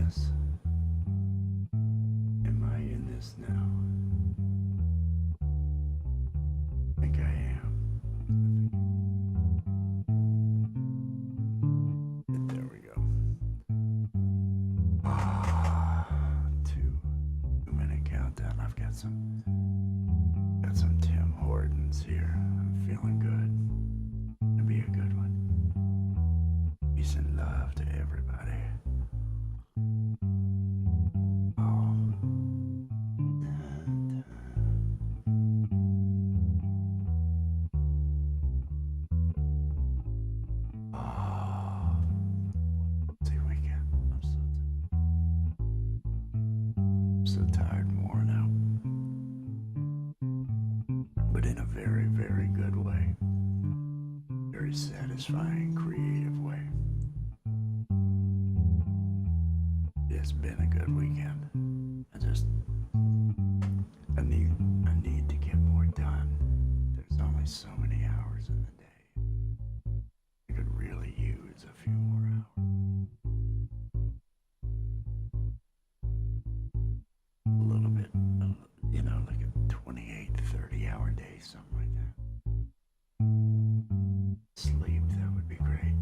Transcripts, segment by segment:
this? Am I in this now? I think I am. There we go. Ah, 2 minute countdown. I've got some Tim Hortons here. I'm feeling good. It'll be a good one. Peace and love to everybody. Oh. Oh. See weekend. I'm so tired and worn out. But in a very, very good way. Very satisfying, creative way. It's been a good weekend. I need to get more done. There's only so many hours in the day. I could really use a few more hours. A little bit, like a 28, 30-hour day, something like that. Sleep, that would be great.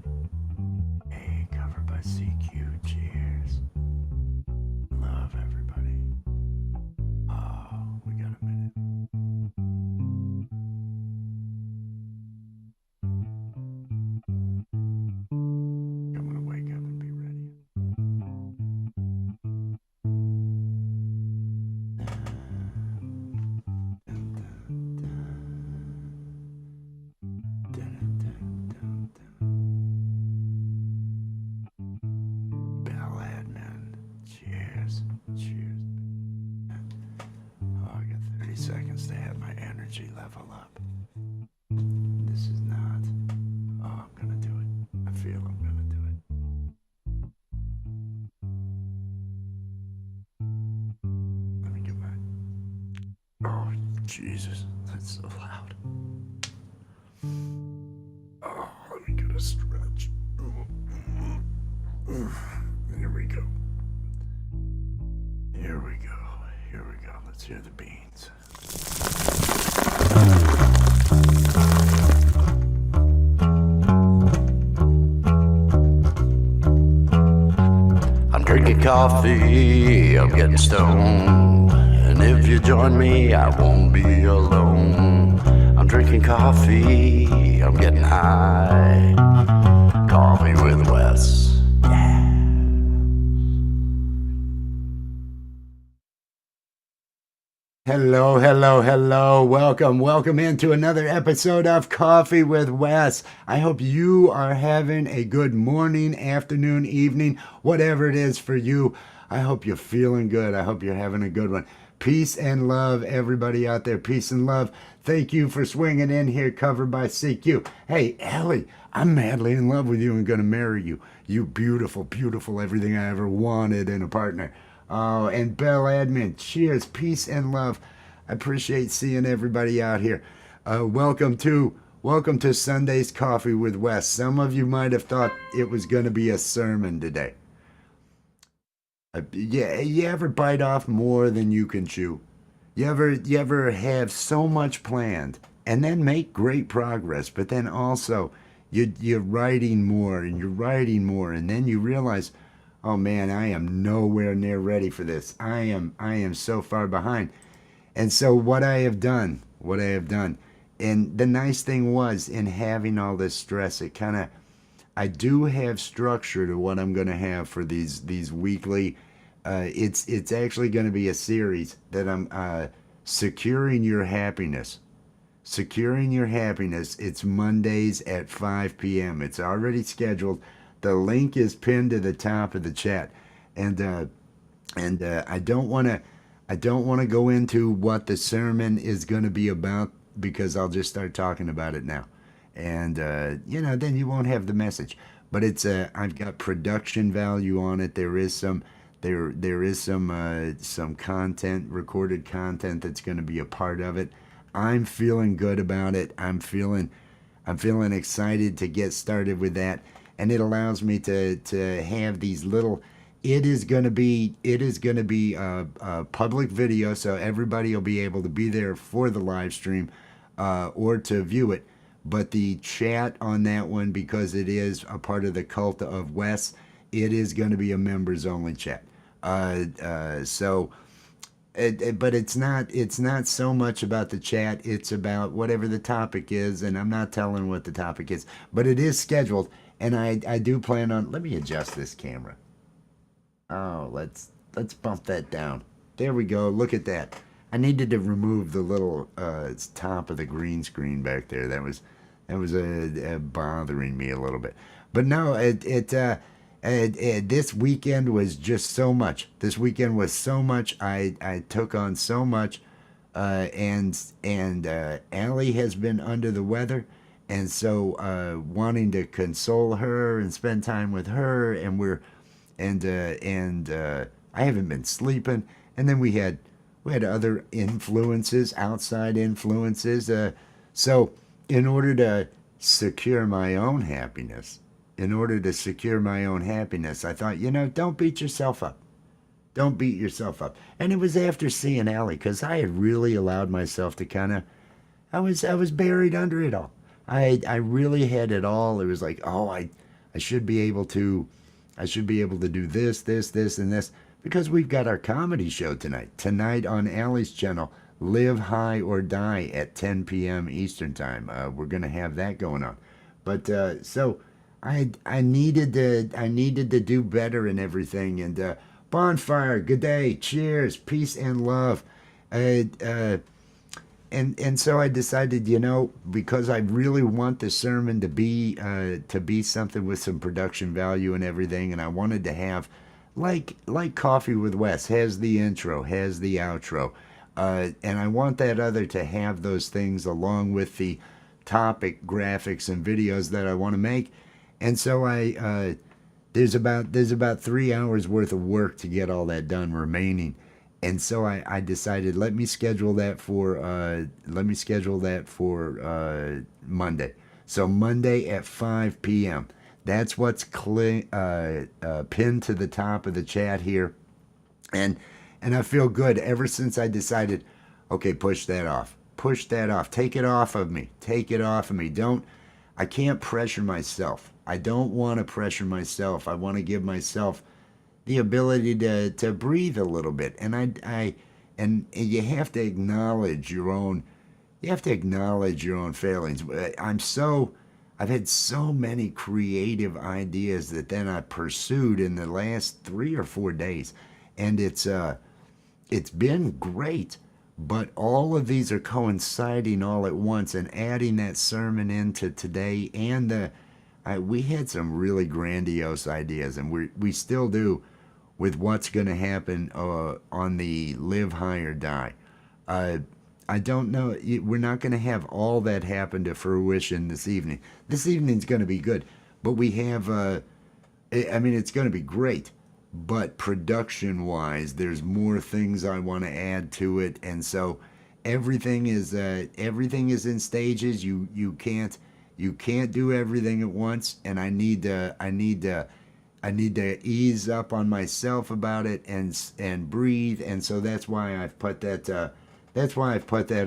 Hey, covered by CQ, cheers. Love everybody. Oh, we got a minute. I'm gonna wake up and be ready. Bell admin. Cheers. Cheers. Oh, I got 30 seconds to have my energy level up. This is not. Oh, I'm gonna do it. I feel I'm gonna do it. Let me get my. Oh, Jesus. That's so loud. Oh, let me get a stretch. Here we go. Here we go. Here we go. Let's hear the beans. I'm drinking coffee, I'm getting stoned. And if you join me, I won't be alone. I'm drinking coffee, I'm getting high. Coffee with Wes. Hello, hello, hello. Welcome into another episode of Coffee with Wes. I hope you are having a good morning, afternoon, evening, whatever it is for you. I hope you're feeling good. I hope you're having a good one. Peace and love, everybody out there. Peace and love. Thank you for swinging in here, covered by CQ. Hey, Ellie, I'm madly in love with you and going to marry you. You beautiful, beautiful, everything I ever wanted in a partner. Oh, and Bell Admin, cheers, peace and love. I appreciate seeing everybody out here. Welcome to Sunday's Coffee with Wes. Some of you might have thought it was going to be a sermon today. Yeah, you ever bite off more than you can chew? You ever have so much planned and then make great progress, but then also you're writing more and you're writing more, and then you realize, oh man, I am nowhere near ready for this. I am so far behind. And so what I have done, and the nice thing was, in having all this stress, I do have structure to what I'm going to have for these weekly. It's actually going to be a series that I'm securing your happiness. Securing your happiness. It's Mondays at 5 p.m. It's already scheduled. The link is pinned to the top of the chat, and I don't want to go into what the sermon is going to be about, because I'll just start talking about it now, and then you won't have the message. But it's I've got production value on it. There is some content, recorded content, that's going to be a part of it. I'm feeling good about it. I'm feeling excited to get started with that. And it allows me to have these little it is going to be a public video, so everybody will be able to be there for the live stream or to view it. But the chat on that one, because it is a part of the cult of Wes, it is going to be a members only chat. So but it's not so much about the chat. It's about whatever the topic is, and I'm not telling what the topic is, but it is scheduled, and I do plan on. Let me adjust this camera. Oh, let's bump that down. There we go. Look at that. I needed to remove the little top of the green screen back there. That was bothering me a little bit. But no, this weekend was just so much. This weekend was so much. I took on so much, and Allie has been under the weather, and so wanting to console her and spend time with her, and I haven't been sleeping. And then we had other influences, outside influences. So in order to secure my own happiness, I thought, don't beat yourself up. Don't beat yourself up. And it was after seeing Allie, because I had really allowed myself to kind of, I was buried under it all. I really had it all. It was like, oh, I should be able to do this, and this, because we've got our comedy show tonight on Allie's channel, Live High or Die at 10 p.m. Eastern time. We're gonna have that going on, but so I needed to do better and everything. And Bonfire, good day, cheers, peace and love. And so I decided, because I really want the sermon to be something with some production value and everything, and I wanted to have like Coffee with Wes has the intro, has the outro, and I want that other to have those things along with the topic, graphics, and videos that I want to make. And so there's about 3 hours worth of work to get all that done remaining. And so I decided, let me schedule that for Monday. So Monday at 5 p.m. That's what's pinned to the top of the chat here. And I feel good ever since I decided, okay, push that off. Take it off of me. I can't pressure myself. I don't want to pressure myself. I want to give myself the ability to breathe a little bit. And and you have to acknowledge your own failings. I've had so many creative ideas that then I pursued in the last 3 or 4 days. And it's been great, but all of these are coinciding all at once, and adding that sermon into today, and we had some really grandiose ideas, and we still do, with what's going to happen on the Live High or Die. I don't know. We're not going to have all that happen to fruition this evening. This evening's going to be good, but we have. It's going to be great, but production-wise, there's more things I want to add to it, and so everything is in stages. You can't do everything at once, and I need to ease up on myself about it and breathe, and so that's why I've put that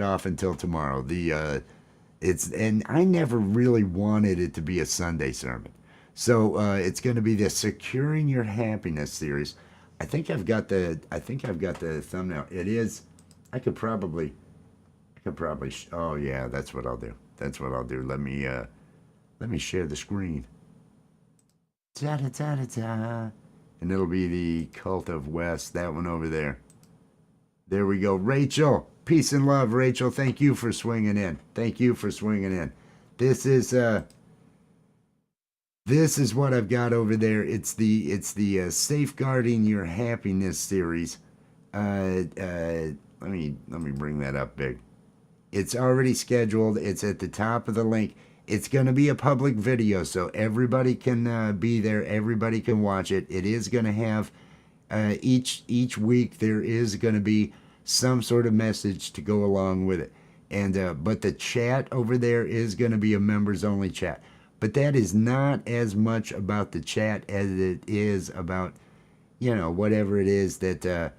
off until tomorrow. And I never really wanted it to be a Sunday sermon, so it's going to be the Securing Your Happiness series. I think I've got the thumbnail. It is. I could probably. Oh yeah, that's what I'll do. Let me share the screen. Ta-da-ta-da-ta. And it'll be the Cult of West, that one over there. There we go. Rachel, peace and love, Rachel. Thank you for swinging in. This is what I've got over there. It's the Safeguarding Your Happiness series. Let me bring that up big. It's already scheduled. It's at the top of the link. It's going to be a public video, so everybody can be there. Everybody can watch it. It is going to have each week there is going to be some sort of message to go along with it. And but the chat over there is going to be a members only chat. But that is not as much about the chat as it is about whatever it is that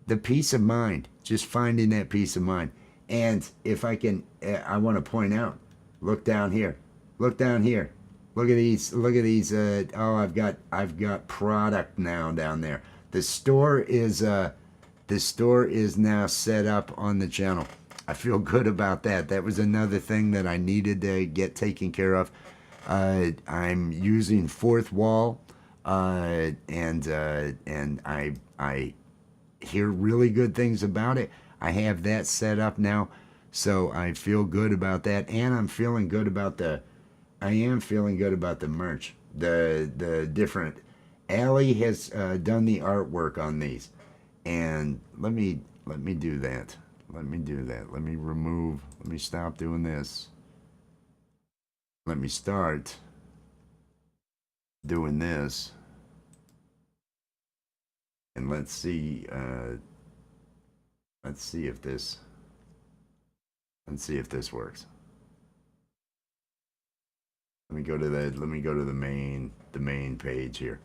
the peace of mind, just finding that peace of mind. And if I can, I want to point out, look down here, look down here, look at these, oh, I've got product now down there. The store is now set up on the channel. I feel good about that. That was another thing that I needed to get taken care of. I'm using Fourth Wall, and I hear really good things about it. I have that set up now, so I feel good about that, and I'm feeling good about I am feeling good about the merch. The different. Allie has done the artwork on these, and let me do that. Let me do that. Let me stop doing this. Let me start doing this. And let's see if this works. Let me go to the main page here.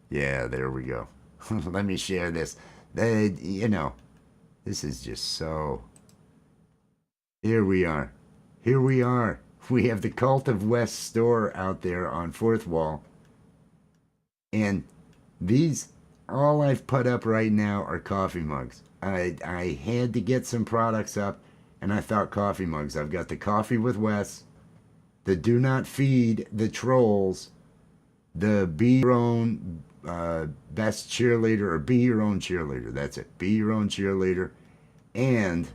Yeah, there we go. Let me share this. This is just so. Here we are. Here we are. We have the Cult of West store out there on Fourth Wall. And these, all I've put up right now are coffee mugs. I had to get some products up, and I thought coffee mugs. I've got the Coffee with Wes, the Do Not Feed the Trolls, the Be Your Own Best Cheerleader, or Be Your Own Cheerleader. That's it. Be Your Own Cheerleader, and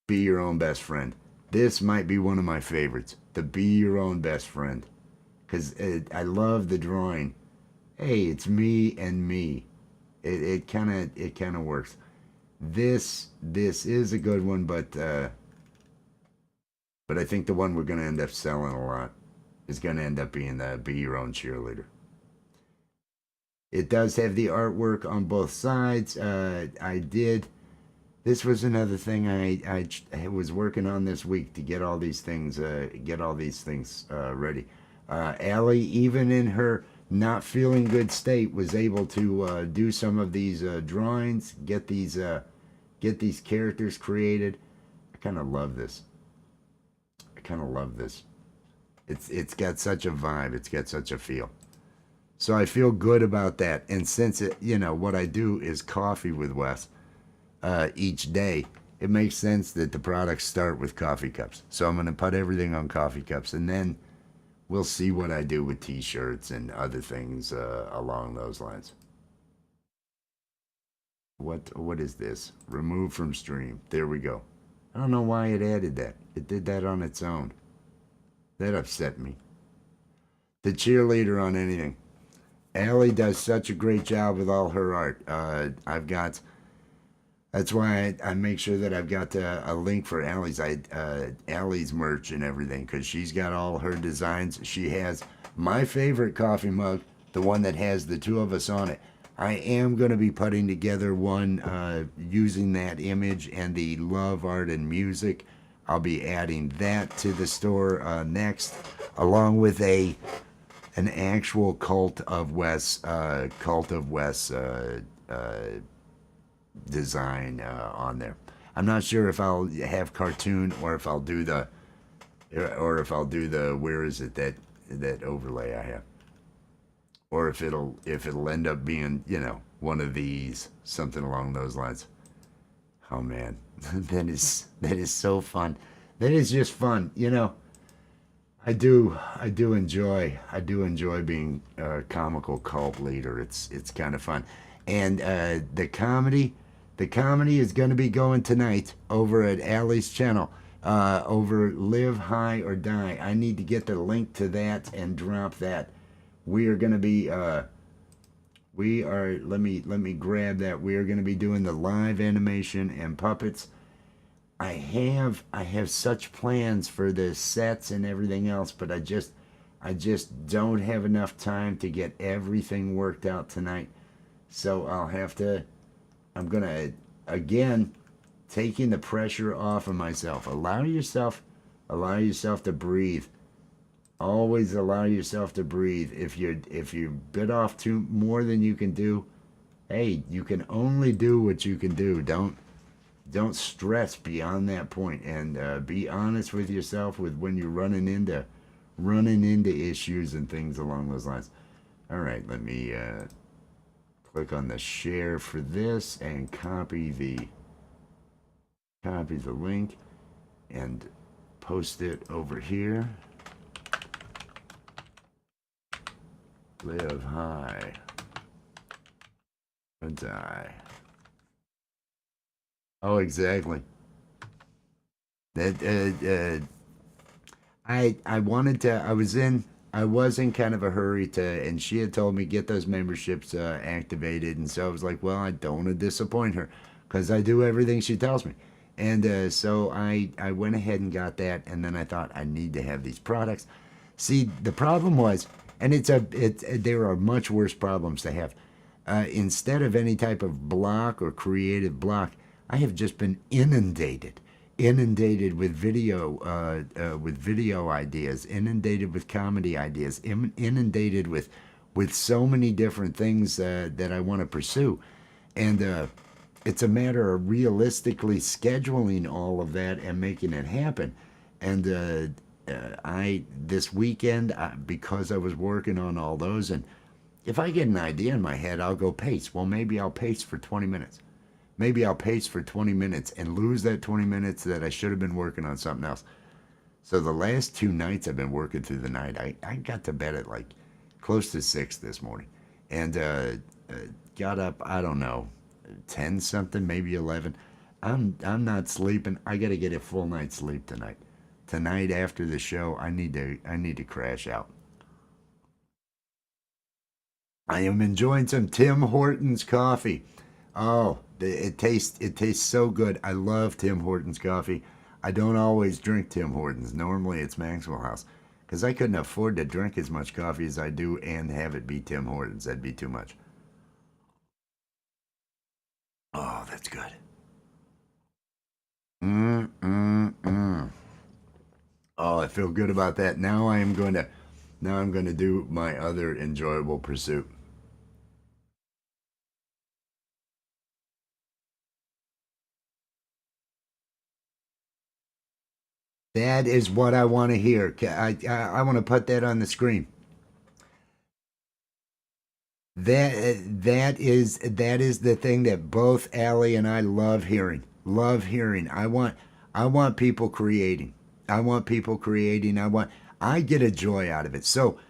Be Your Own Best Friend. This might be one of my favorites, the Be Your Own Best Friend, because I love the drawing. Hey, it's me and me. It kind of works. This is a good one, but I think the one we're going to end up selling a lot is going to end up being the Be Your Own Cheerleader. It does have the artwork on both sides. This was another thing I was working on this week to get all these things ready. Allie, even in her not feeling good state, was able to do some of these drawings, get these characters created. I kind of love this. It's got such a vibe. It's got such a feel. So I feel good about that. And since what I do is coffee with Wes each day, it makes sense that the products start with coffee cups. So I'm going to put everything on coffee cups, and then we'll see what I do with t-shirts and other things along those lines. What is this? Remove from stream. There we go. I don't know why it added that. It did that on its own. That upset me. The cheerleader on anything. Allie does such a great job with all her art. That's why I make sure that I've got a link for Allie's merch and everything, because she's got all her designs. She has my favorite coffee mug, the one that has the two of us on it. I am going to be putting together one using that image and the love, art, and music. I'll be adding that to the store next, along with an actual Cult of Wes design on there. I'm not sure if I'll have cartoon or if I'll do the where is it that overlay I have, or if it'll end up being one of these, something along those lines. Oh man, that is so fun. That is just fun. I do enjoy being a comical cult leader. It's kind of fun. And the comedy is going to be going tonight over at Allie's channel, over Live High or Die. I need to get the link to that and drop that. We are going to be let me grab that. We are going to be doing the live animation and puppets. I have such plans for the sets and everything else, but I just don't have enough time to get everything worked out tonight. So I'm gonna, again, taking the pressure off of myself. Allow yourself to breathe. Always allow yourself to breathe. If you bit off too more than you can do, hey, you can only do what you can do. Don't stress beyond that point, and be honest with yourself with when you're running into issues and things along those lines. All right, let me click on the share for this and copy the link and post it over here. Live high or die. Oh, exactly. That I wanted to. I was in kind of a hurry to, and she had told me get those memberships activated, and so I was like, well, I don't want to disappoint her because I do everything she tells me, and so I went ahead and got that, and then I thought I need to have these products. See, the problem was, and there are much worse problems to have. Instead of any type of block or creative block, I have just been inundated with video ideas, inundated with comedy ideas, inundated with so many different things that I want to pursue, and it's a matter of realistically scheduling all of that and making it happen. And I this weekend, because I was working on all those, and if I get an idea in my head, I'll go pace. Well, maybe I'll pace for 20 minutes. Maybe I'll pace for 20 minutes and lose that 20 minutes that I should have been working on something else. So the last 2 nights I've been working through the night. I got to bed at like close to 6 this morning, and got up, I don't know, 10 something, maybe 11. I'm not sleeping. I got to get a full night's sleep tonight. Tonight after the show, I need to crash out. I am enjoying some Tim Hortons coffee. Oh, it tastes so good. I love Tim Hortons coffee. I don't always drink Tim Hortons. Normally it's Maxwell House because I couldn't afford to drink as much coffee as I do and have it be Tim Hortons. That'd be too much. Oh, that's good. Mm. Oh, I feel good about that. Now I'm going to do my other enjoyable pursuit. That is what I want to hear. I want to put that on the screen. That is the thing that both Allie and I love hearing. Love hearing. I want people creating. I want people creating. I get a joy out of it. So,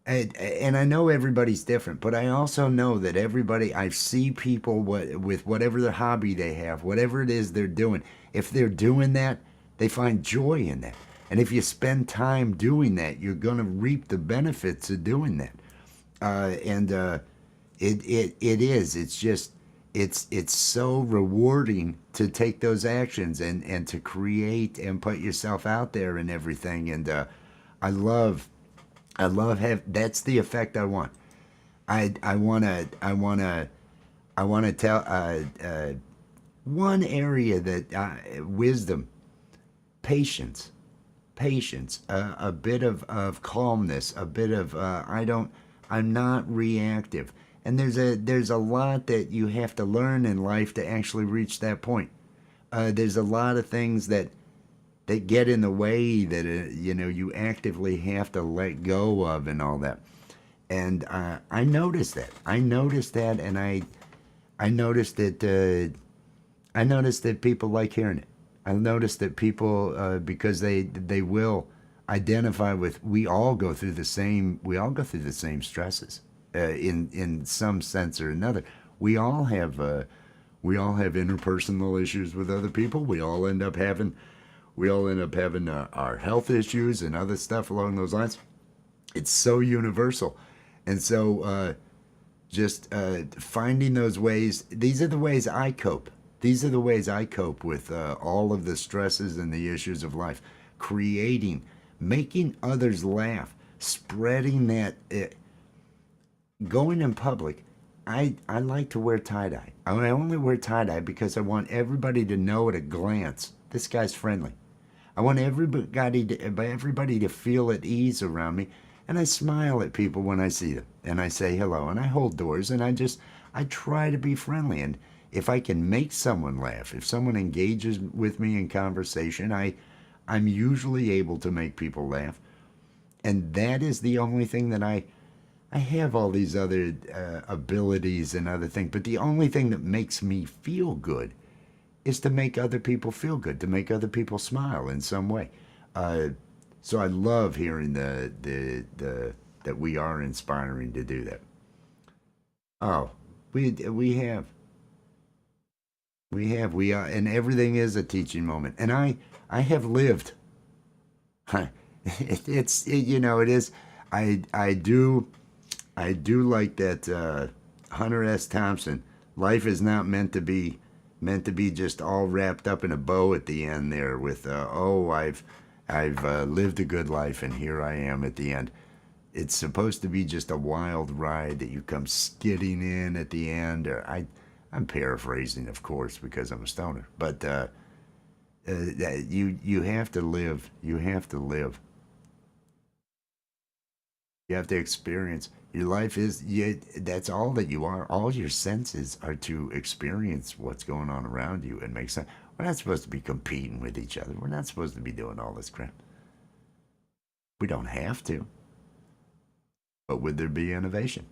and I know everybody's different, but I also know that I see people with whatever the hobby they have, whatever it is they're doing. If they're doing that, they find joy in that. And if you spend time doing that, you're going to reap the benefits of doing that. And it is. It's just it's so rewarding to take those actions and to create and put yourself out there and everything. And I love have that's the effect I want. I wanna tell one area that wisdom, patience, a bit of calmness, a bit of I'm not reactive. And there's a lot that you have to learn in life to actually reach that point. There's a lot of things that get in the way that you actively have to let go of and all that. And I noticed that. And I noticed that people like hearing it. I noticed that people because they will identify with. We all go through the same stresses in some sense or another. We all have interpersonal issues with other people. We all end up having our health issues and other stuff along those lines. It's so universal, and so just finding those ways. These are the ways I cope. These are the ways I cope with all of the stresses and the issues of life. Creating, making others laugh, spreading that. Going in public, I like to wear tie dye. I only wear tie dye because I want everybody to know at a glance this guy's friendly. I want everybody to feel at ease around me, and I smile at people when I see them, and I say hello, and I hold doors, and I try to be friendly, and if I can make someone laugh, if someone engages with me in conversation, I'm usually able to make people laugh, and that is the only thing that I have all these other abilities and other things, but the only thing that makes me feel good is to make other people feel good, to make other people smile in some way. Uh, so I love hearing the that we are inspiring to do that. Oh, we have we are, and everything is a teaching moment. And I have lived. It is. I do like that Hunter S. Thompson. Life is not meant to be just all wrapped up in a bow at the end there with oh I've lived a good life and here I am at the end. It's supposed to be just a wild ride that you come skidding in at the end. Or I'm paraphrasing, of course, because I'm a stoner. But you have to live. You have to live. You have to experience. Your life is that's all that you are. All your senses are to experience what's going on around you and make sense. We're not supposed to be competing with each other. We're not supposed to be doing all this crap. We don't have to. But would there be innovation?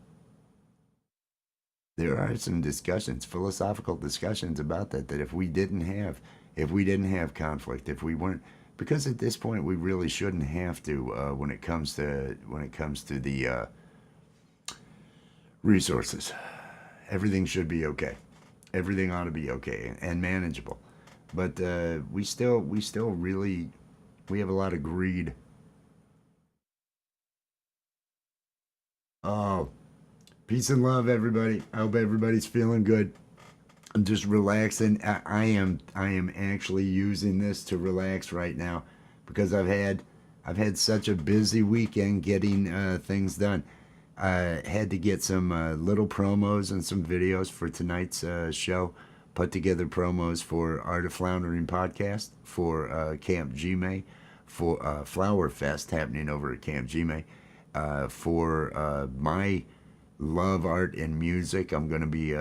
There are some discussions, philosophical discussions about that. That if we didn't have conflict, if we weren't, because at this point we really shouldn't have to when it comes to the resources. Everything should be okay. Everything ought to be okay and manageable. But we still really we have a lot of greed. Oh, peace and love, everybody. I hope everybody's feeling good. I'm just relaxing. I am actually using this to relax right now because I've had such a busy weekend getting things done. I had to get some little promos and some videos for tonight's show. Put together promos for Art of Floundering podcast, for Camp Gme, for Flower Fest happening over at Camp Gme, for my love art and music. I'm going to be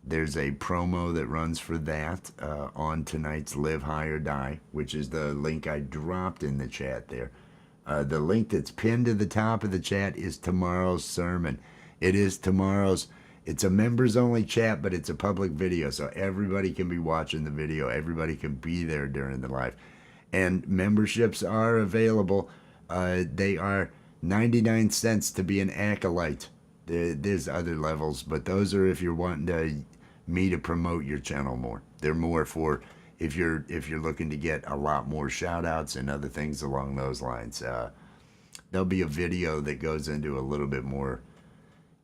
there's a promo that runs for that on tonight's Live High or Die, which is the link I dropped in the chat there. The link that's pinned to the top of the chat is tomorrow's sermon. It is tomorrow's. It's a members only chat, but it's a public video, so everybody can be watching the video. Everybody can be there during the live. And memberships are available. They are 99 cents to be an acolyte. There's other levels, but those are if you're wanting me to promote your channel more. They're more for if you're looking to get a lot more shout outs and other things along those lines. There'll be a video that goes into a little bit more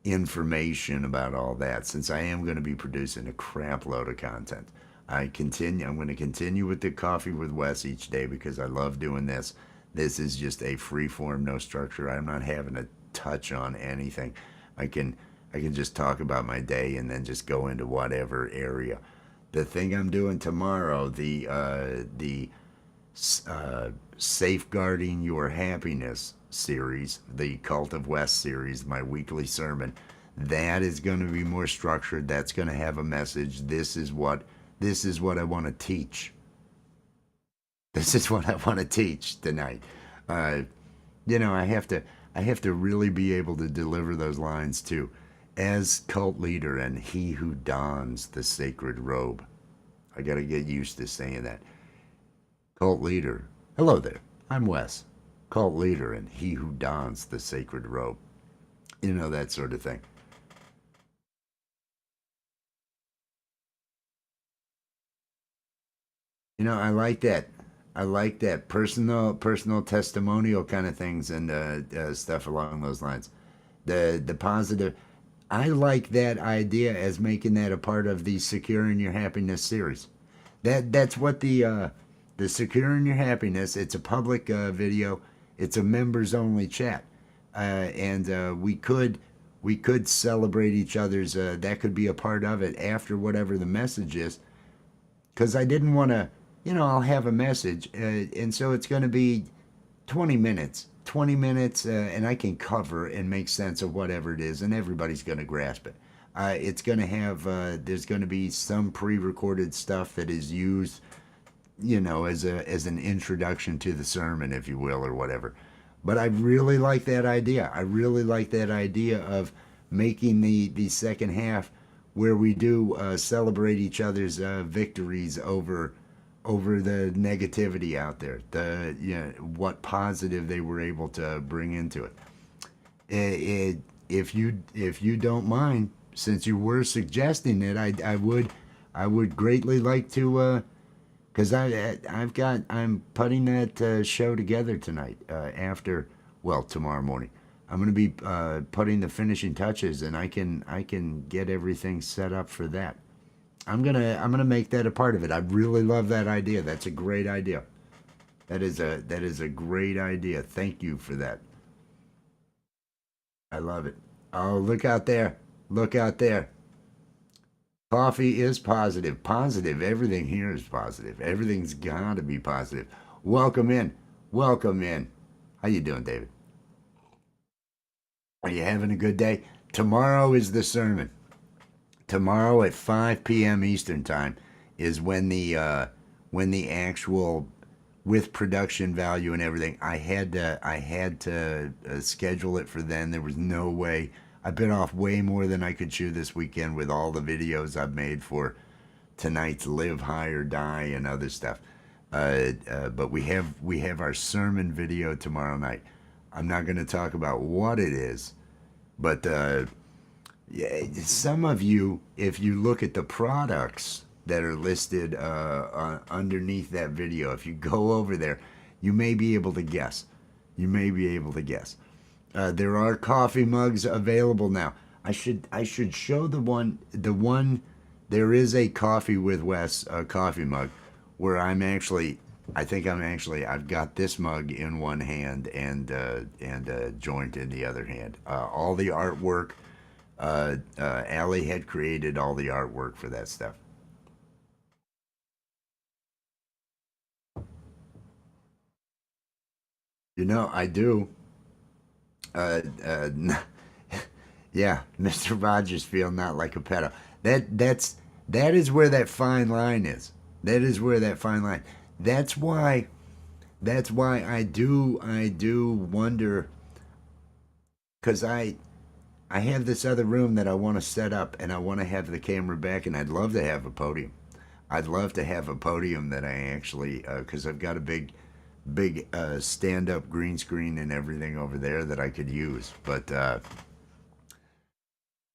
information about all that, since I am going to be producing a crap load of content. I'm going to continue with the Coffee with Wes each day because I love doing this. This is just a free form, no structure. I'm not having to touch on anything. I can just talk about my day and then just go into whatever area. The thing I'm doing tomorrow, the Safeguarding Your Happiness series, the Cult of West series, my weekly sermon, that is going to be more structured. That's going to have a message. This is what I want to teach. This is what I want to teach tonight. I have to really be able to deliver those lines too. As cult leader and he who dons the sacred robe. I got to get used to saying that. Cult leader. Hello there. I'm Wes. Cult leader and he who dons the sacred robe. That sort of thing. I like that. I like that personal testimonial kind of things and stuff along those lines. The positive. I like that idea as making that a part of the Securing Your Happiness series. That's what the Securing Your Happiness. It's a public video. It's a members only chat, and we could celebrate each other's. That could be a part of it after whatever the message is, because I didn't want to. I'll have a message, and so it's going to be 20 minutes. 20 minutes, and I can cover and make sense of whatever it is, and everybody's going to grasp it. It's going to have, there's going to be some pre recorded stuff that is used, as an introduction to the sermon, if you will, or whatever. But I really like that idea. I really like that idea of making the second half where we do celebrate each other's victories over the negativity out there, what positive they were able to bring into it. If you don't mind, since you were suggesting it, I would greatly like to, because I'm putting that show together tonight, tomorrow morning. I'm going to be putting the finishing touches, and I can get everything set up for that. I'm gonna make that a part of it. I really love that idea. That's a great idea. That is a great idea. Thank you for that. I love it. Oh, look out there. Look out there. Coffee is positive. Positive. Everything here is positive. Everything's got to be positive. Welcome in. Welcome in. How you doing, David? Are you having a good day? Tomorrow is the sermon. Tomorrow at 5 p.m. Eastern time is when the actual, with production value and everything. I had to schedule it for then. There was no way. I've been off way more than I could chew this weekend with all the videos I've made for tonight's Live High or Die and other stuff. But we have our sermon video tomorrow night. I'm not going to talk about what it is, but yeah, some of you, if you look at the products that are listed underneath that video, if you go over there, you may be able to guess. You may be able to guess. There are coffee mugs available now. I should show the one. There is a Coffee with Wes coffee mug where I've got this mug in one hand and a joint in the other hand. All the artwork. Allie had created all the artwork for that stuff. I do. Uh, uh, yeah, Mr. Rogers feel not like a pedo. That is where that fine line is. That is where that fine line. That's why. That's why I do wonder, because I have this other room that I want to set up, and I want to have the camera back, and I'd love to have a podium. I'd love to have a podium that I actually, because I've got a big stand-up green screen and everything over there that I could use. But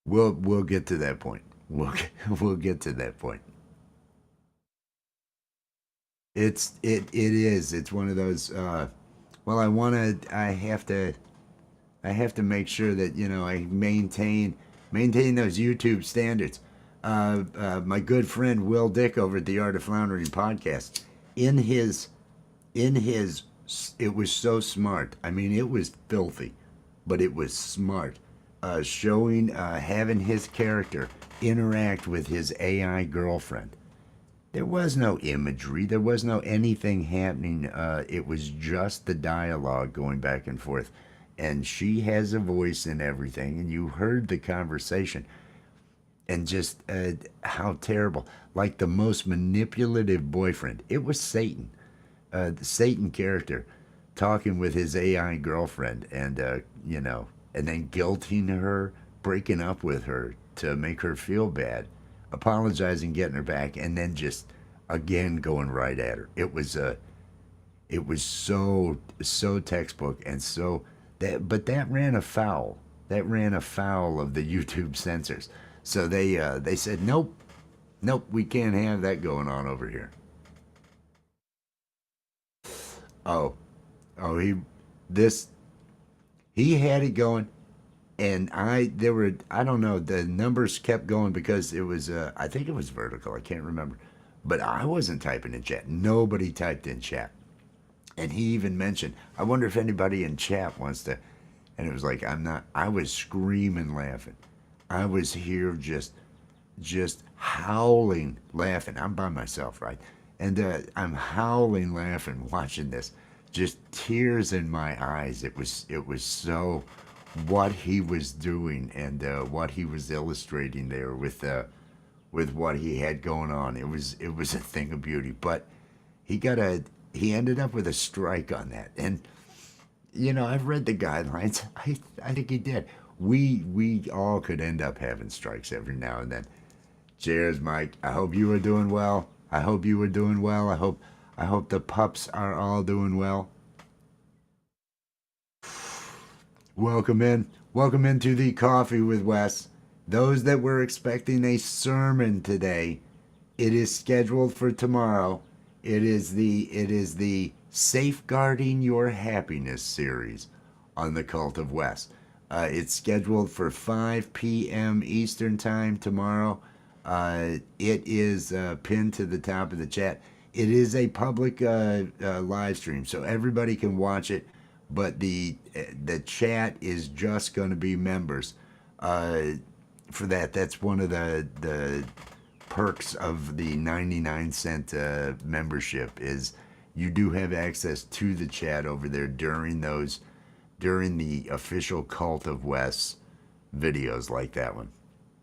we'll get to that point. We'll get to that point. It is. It's one of those. Well, I have to make sure that I maintain those YouTube standards. My good friend Will Dick over at the Art of Floundering podcast, in his it was so smart. I mean, it was filthy, but it was smart. Showing having his character interact with his AI girlfriend. There was no imagery. There was no anything happening. It was just the dialogue going back and forth. And she has a voice and everything. And you heard the conversation. And just how terrible. Like the most manipulative boyfriend. It was Satan. The Satan character talking with his AI girlfriend. And then guilting her, breaking up with her to make her feel bad, apologizing, getting her back, and then just again going right at her. It was so textbook and so but that ran afoul. That ran afoul of the YouTube censors. So they said nope, we can't have that going on over here. Oh, oh this he had it going, and I don't know, the numbers kept going because it was I think it was vertical, I can't remember, but I wasn't typing in chat. Nobody typed in chat, and he even mentioned, I wonder if anybody in chat wants to, and it was like, I'm not. I was screaming laughing. I was here just howling laughing. I'm by myself, right? And I'm howling laughing watching this, just tears in my eyes. It was so what he was doing and what he was illustrating there with what he had going on. It was a thing of beauty. But he ended up with a strike on that. And I've read the guidelines. I think he did. We all could end up having strikes every now and then. Cheers, Mike. I hope you are doing well. I hope you are doing well. I hope the pups are all doing well. Welcome in. Welcome into the Coffee with Wes. Those that were expecting a sermon today, it is scheduled for tomorrow. It is the Safeguarding Your Happiness series on the Cult of Wes. It's scheduled for 5 p.m. Eastern Time tomorrow. It is pinned to the top of the chat. It is a public live stream, so everybody can watch it. But the chat is just going to be members. For that, that's one of the perks of the 99-cent membership is you do have access to the chat over there during the official Cult of Wes videos like that one.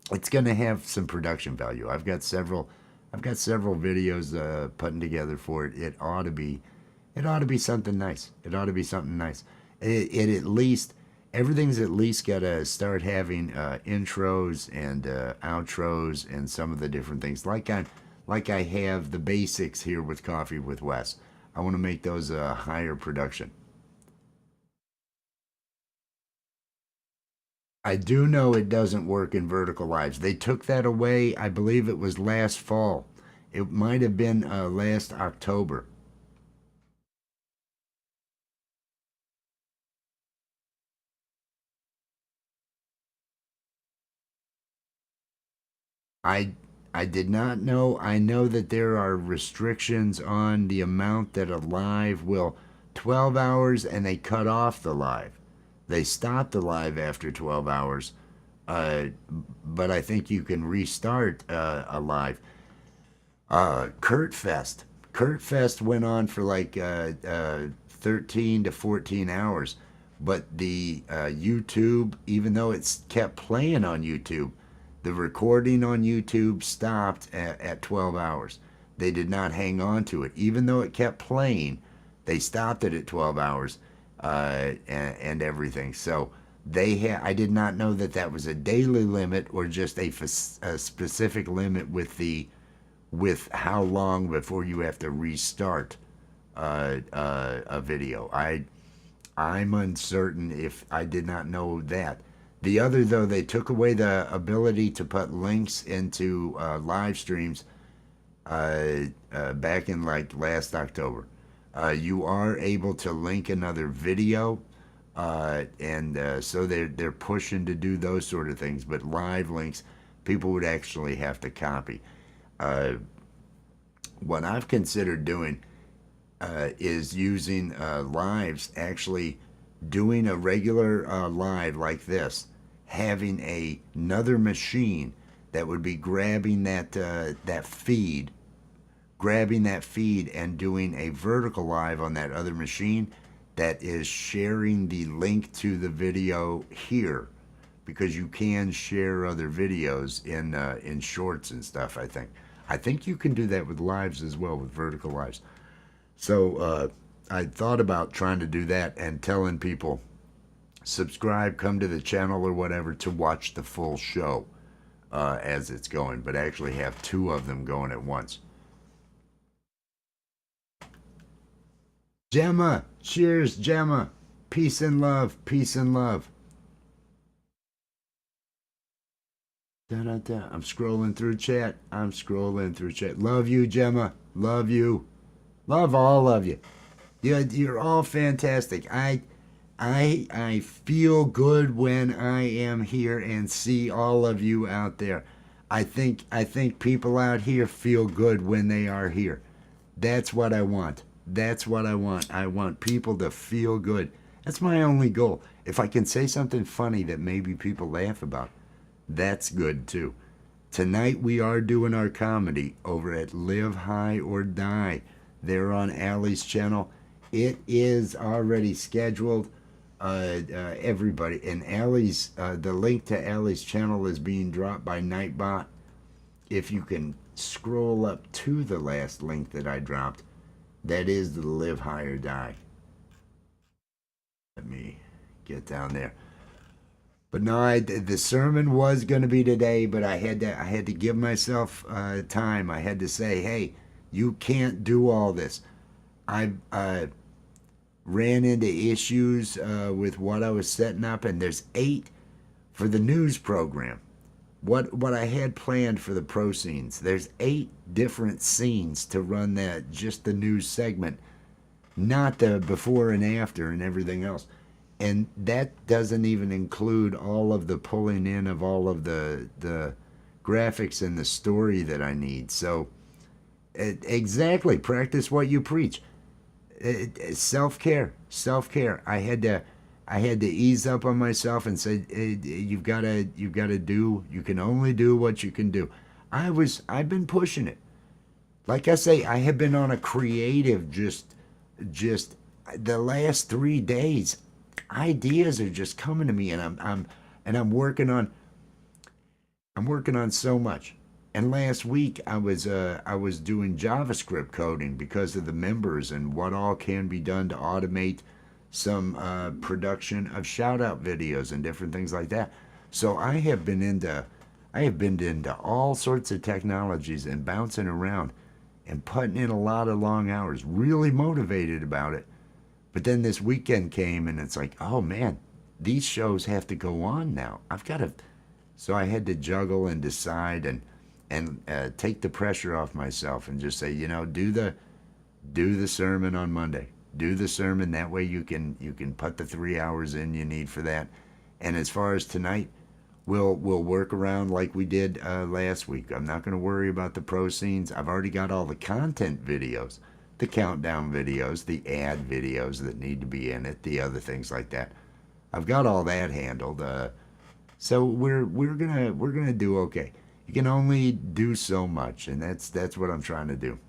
It's going to have some production value. I've got several videos putting together for it. It ought to be something nice. It ought to be something nice. It at least, everything's at least got to start having intros and outros and some of the different things. Like I have the basics here with Coffee with Wes. I want to make those higher production. I do know it doesn't work in vertical lives. They took that away, I believe it was last fall. It might have been last October. I I did not know. I know that there are restrictions on the amount that a live will 12 hours and they cut off the live. They stop the live after 12 hours. But I think you can restart a live. Kurt Fest. Kurt Fest went on for like 13 to 14 hours. But the YouTube, even though it's kept playing on YouTube, the recording on YouTube stopped at 12 hours. They did not hang on to it. Even though it kept playing, they stopped it at 12 hours and everything. So I did not know that that was a daily limit or just a specific limit with how long before you have to restart a video. I'm uncertain if I did not know that. The other, though, they took away the ability to put links into live streams back in like last October. You are able to link another video, and so they're pushing to do those sort of things. But live links, people would actually have to copy. What I've considered doing is using lives, actually doing a regular live like this, having another machine that would be grabbing that feed, and doing a vertical live on that other machine that is sharing the link to the video here, because you can share other videos in shorts and stuff. I think you can do that with lives as well, with vertical lives. So I thought about trying to do that and telling people, subscribe, come to the channel or whatever to watch the full show as it's going, but actually have two of them going at once. Gemma, cheers, Gemma. Peace and love, peace and love. Da-da-da. I'm scrolling through chat. Love you, Gemma. Love you. Love all of you. You're all fantastic. I feel good when I am here and see all of you out there. I think people out here feel good when they are here. That's what I want. I want people to feel good. That's my only goal. If I can say something funny that maybe people laugh about, that's good too. Tonight we are doing our comedy over at Live High or Die. They're on Allie's channel. It is already scheduled. Everybody, and Allie's, the link to Allie's channel is being dropped by Nightbot. If you can scroll up to the last link that I dropped, that is the Live High or Die. Let me get down there. But no, the sermon was going to be today, but I had to give myself time. I had to say, hey, you can't do all this. I ran into issues with what I was setting up, and there's 8 for the news program. What I had planned for the pro scenes, there's 8 different scenes to run that, just the news segment, not the before and after and everything else. And that doesn't even include all of the pulling in of all of the graphics and the story that I need. So exactly, practice what you preach. Self-care. I had to ease up on myself and say, you can only do what you can do. I've been pushing it. Like I say, I have been on a creative, just the last 3 days. Ideas are just coming to me, and I'm working on so much. And last week I was doing JavaScript coding because of the members and what all can be done to automate some production of shout out videos and different things like that. So I have been into all sorts of technologies and bouncing around and putting in a lot of long hours, really motivated about it. But then this weekend came, and it's like, oh man, these shows have to go on now. So I had to juggle and decide and take the pressure off myself and just say, do the sermon on Monday. Do the sermon, that way you can put the 3 hours in you need for that. And as far as tonight, we'll work around like we did last week. I'm not going to worry about the pro scenes. I've already got all the content videos, the countdown videos, the ad videos that need to be in it, the other things like that. I've got all that handled. So we're gonna do okay. You can only do so much, and that's what I'm trying to do.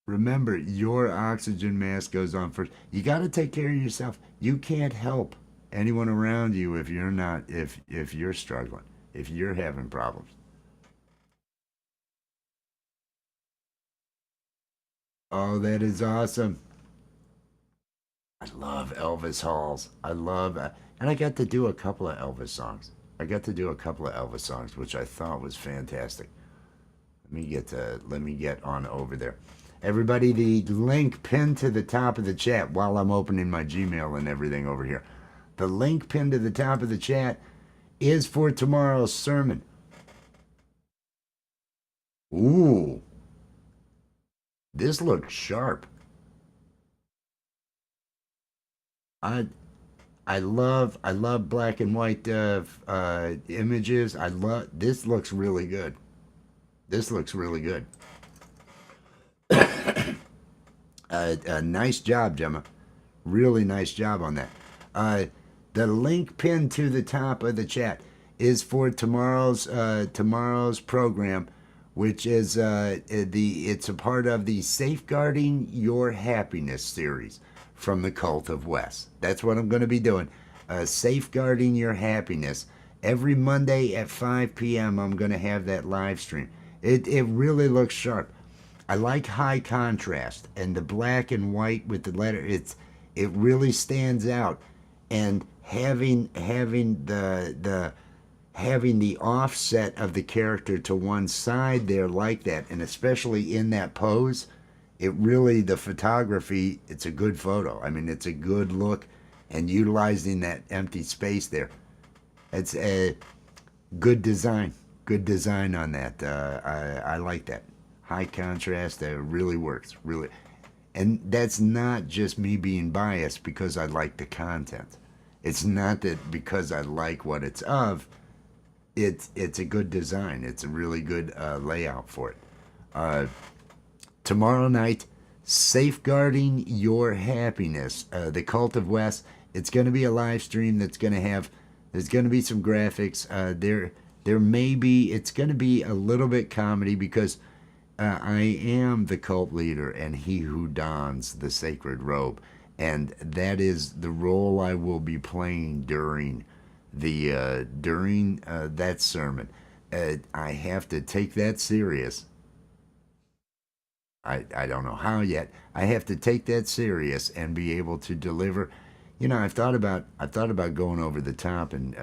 Remember, your oxygen mask goes on first. You got to take care of yourself. You can't help anyone around you if you're struggling, if you're having problems. Oh, that is awesome. I love Elvis Halls. And I got to do a couple of Elvis songs. Which I thought was fantastic. Let me get on over there. Everybody, the link pinned to the top of the chat while I'm opening my Gmail and everything over here. The link pinned to the top of the chat is for tomorrow's sermon. Ooh, this looks sharp. I love black and white images. This looks really good. Nice job, Gemma. Really nice job on that. The link pinned to the top of the chat is for tomorrow's program, which is it's a part of the Safeguarding Your Happiness series from the Cult of Wes. That's what I'm going to be doing. Safeguarding Your Happiness. Every Monday at 5 p.m. I'm going to have that live stream. It really looks sharp. I like high contrast, and the black and white with the letter. It really stands out, and having the offset of the character to one side there like that, and especially in that pose, the photography, it's a good photo. I mean, it's a good look, and utilizing that empty space there, it's a good design. Good design on that. I like that. High contrast, really works. Really. And that's not just me being biased because I like the content. It's not that because I like what it's of. It's a good design. It's a really good layout for it. Tomorrow night, Safeguarding Your Happiness, the Cult of Wes. It's going to be a live stream that's going to have There's going to be some graphics. There may be. It's going to be a little bit comedy because I am the cult leader and he who dons the sacred robe, and that is the role I will be playing during that sermon. I have to take that serious. I don't know how yet. I have to take that serious and be able to deliver. I've thought about going over the top and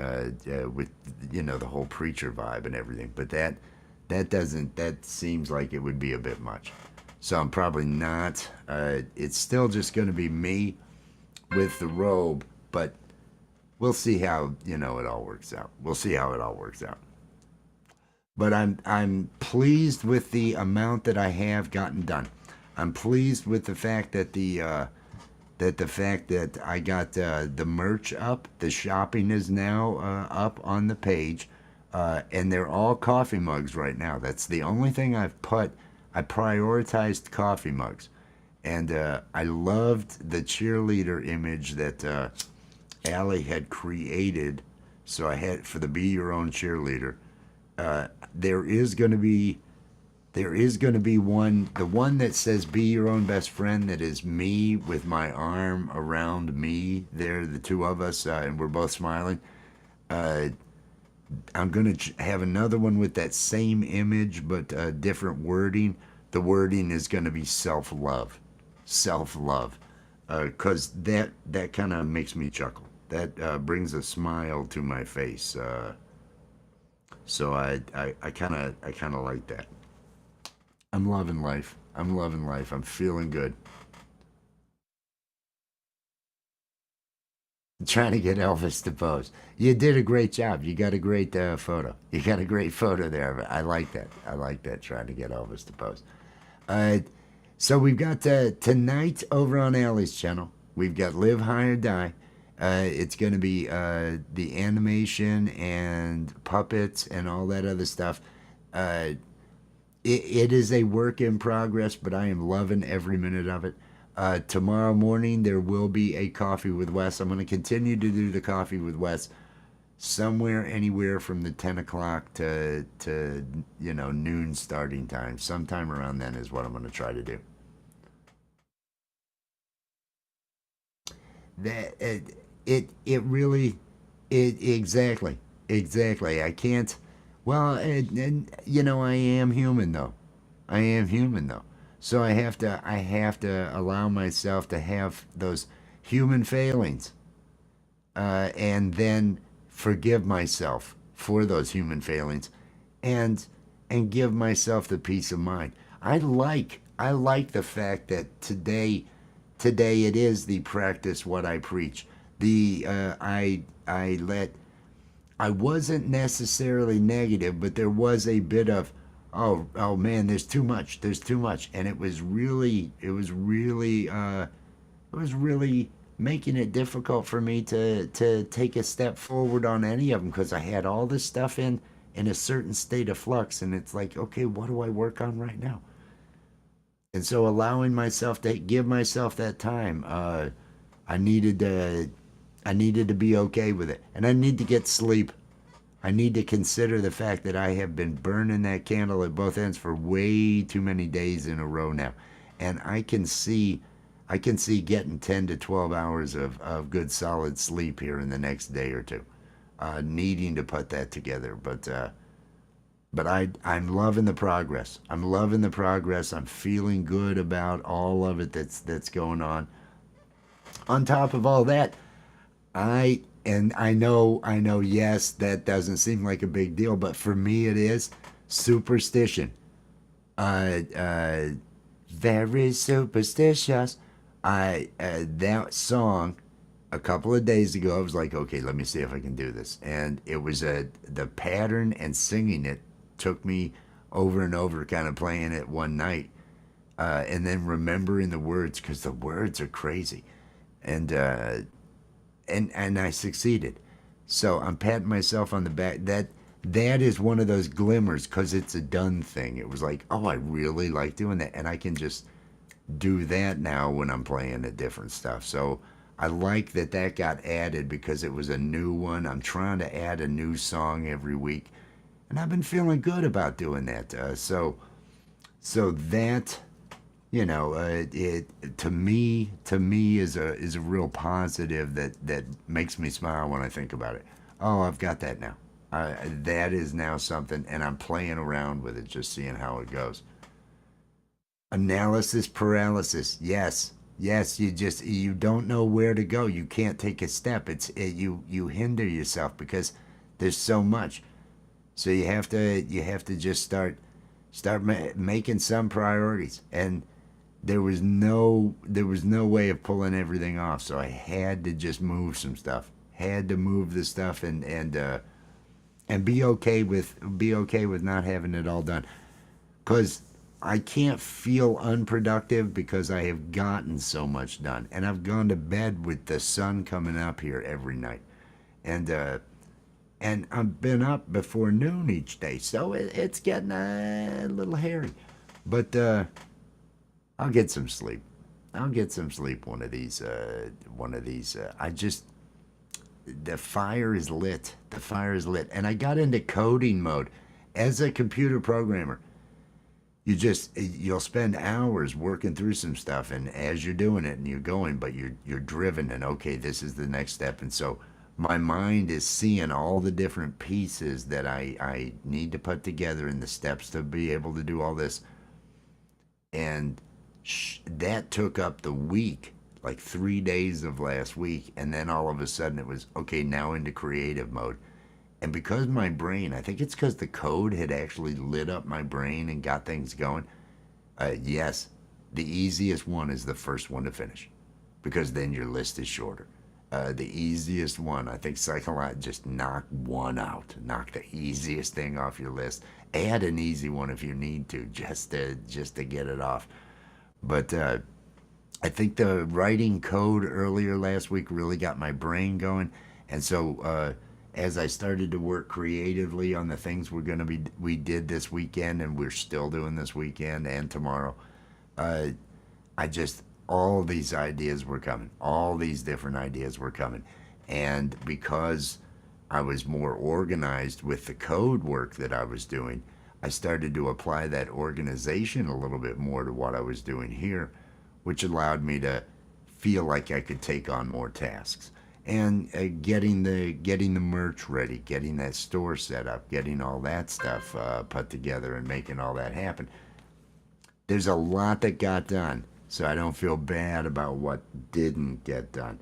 with the whole preacher vibe and everything, but that seems like it would be a bit much. So I'm probably not. It's still just going to be me with the robe, but we'll see how it all works out. We'll see how it all works out. But I'm pleased with the amount that I have gotten done. I'm pleased with the fact that I got the merch up. The shopping is now up on the page, and they're all coffee mugs right now. That's the only thing I've put. I prioritized coffee mugs, and I loved the cheerleader image that Allie had created. So I had for the Be Your Own Cheerleader. There is going to be one, the one that says "Be Your Own Best Friend." That is me with my arm around me. There, the two of us, and we're both smiling. I'm going to have another one with that same image, but different wording. The wording is going to be self-love, because that kind of makes me chuckle. That brings a smile to my face. So I kind of like that. I'm loving life. I'm feeling good. Trying to get Elvis to pose. You did a great job. You got a great photo. You got a great photo there. I like that. I like that. Trying to get Elvis to pose. Uh, so we've got tonight over on Allie's channel. We've got Live High or Die. It's going to be the animation and puppets and all that other stuff. It is a work in progress, but I am loving every minute of it. Tomorrow morning, there will be a Coffee with Wes. I'm going to continue to do the Coffee with Wes somewhere, anywhere from the 10 o'clock to noon starting time. Sometime around then is what I'm going to try to do. That it really exactly. I can't. Well, I am human though. So I have to allow myself to have those human failings, and then forgive myself for those human failings, and give myself the peace of mind. I like the fact that today it is the practice what I preach. I wasn't necessarily negative, but there was a bit of, oh man, there's too much, and it was really making it difficult for me to take a step forward on any of them because I had all this stuff in a certain state of flux, and it's like, okay, what do I work on right now? And so allowing myself to give myself that time, I needed to be okay with it, and I need to get sleep. I need to consider the fact that I have been burning that candle at both ends for way too many days in a row now, and I can see getting 10 to 12 hours of good solid sleep here in the next day or two. Needing to put that together, but I'm loving the progress. I'm feeling good about all of it that's going on. On top of all that, I know, yes, that doesn't seem like a big deal, but for me it is superstition. Uh, uh, Very superstitious. That song a couple of days ago, I was like, okay, let me see if I can do this, and it was the pattern and singing it took me over and over, kind of playing it one night, and then remembering the words because the words are crazy, and I succeeded. So I'm patting myself on the back. That is one of those glimmers because it's a done thing. It was like, oh, I really like doing that, and I can just do that now when I'm playing the different stuff. So I like that that got added because it was a new one. I'm trying to add a new song every week, and I've been feeling good about doing that. So that it to me is a real positive that makes me smile when I think about it. Oh, I've got that now. That is now something, and I'm playing around with it, just seeing how it goes. Analysis paralysis. Yes, yes. You don't know where to go. You can't take a step. You hinder yourself because there's so much. So you have to just start making some priorities. And there was no way of pulling everything off. So I had to just move some stuff. Had to move the stuff and be okay with not having it all done. Because I can't feel unproductive because I have gotten so much done, and I've gone to bed with the sun coming up here every night, and I've been up before noon each day, so it's getting a little hairy, but I'll get some sleep. I'll get some sleep one of these. One of these. I just the fire is lit. The fire is lit, and I got into coding mode as a computer programmer. You'll spend hours working through some stuff, and as you're doing it and you're going, but you're driven, and okay, this is the next step. And so my mind is seeing all the different pieces that I need to put together and the steps to be able to do all this. And that took up the week, like 3 days of last week, and then all of a sudden it was okay, now into creative mode. And because my brain, I think it's because the code had actually lit up my brain and got things going. Yes, the easiest one is the first one to finish, because then your list is shorter. The easiest one, I think, psychologically, just knock one out, knock the easiest thing off your list. Add an easy one if you need to, just to get it off. But I think the writing code earlier last week really got my brain going, and so as I started to work creatively on the things we did this weekend, and we're still doing this weekend and tomorrow, uh, I just all these ideas were coming, all these different ideas were coming, and because I was more organized with the code work that I was doing, I started to apply that organization a little bit more to what I was doing here, which allowed me to feel like I could take on more tasks. And getting the merch ready, getting that store set up, getting all that stuff put together, and making all that happen. There's a lot that got done, so I don't feel bad about what didn't get done,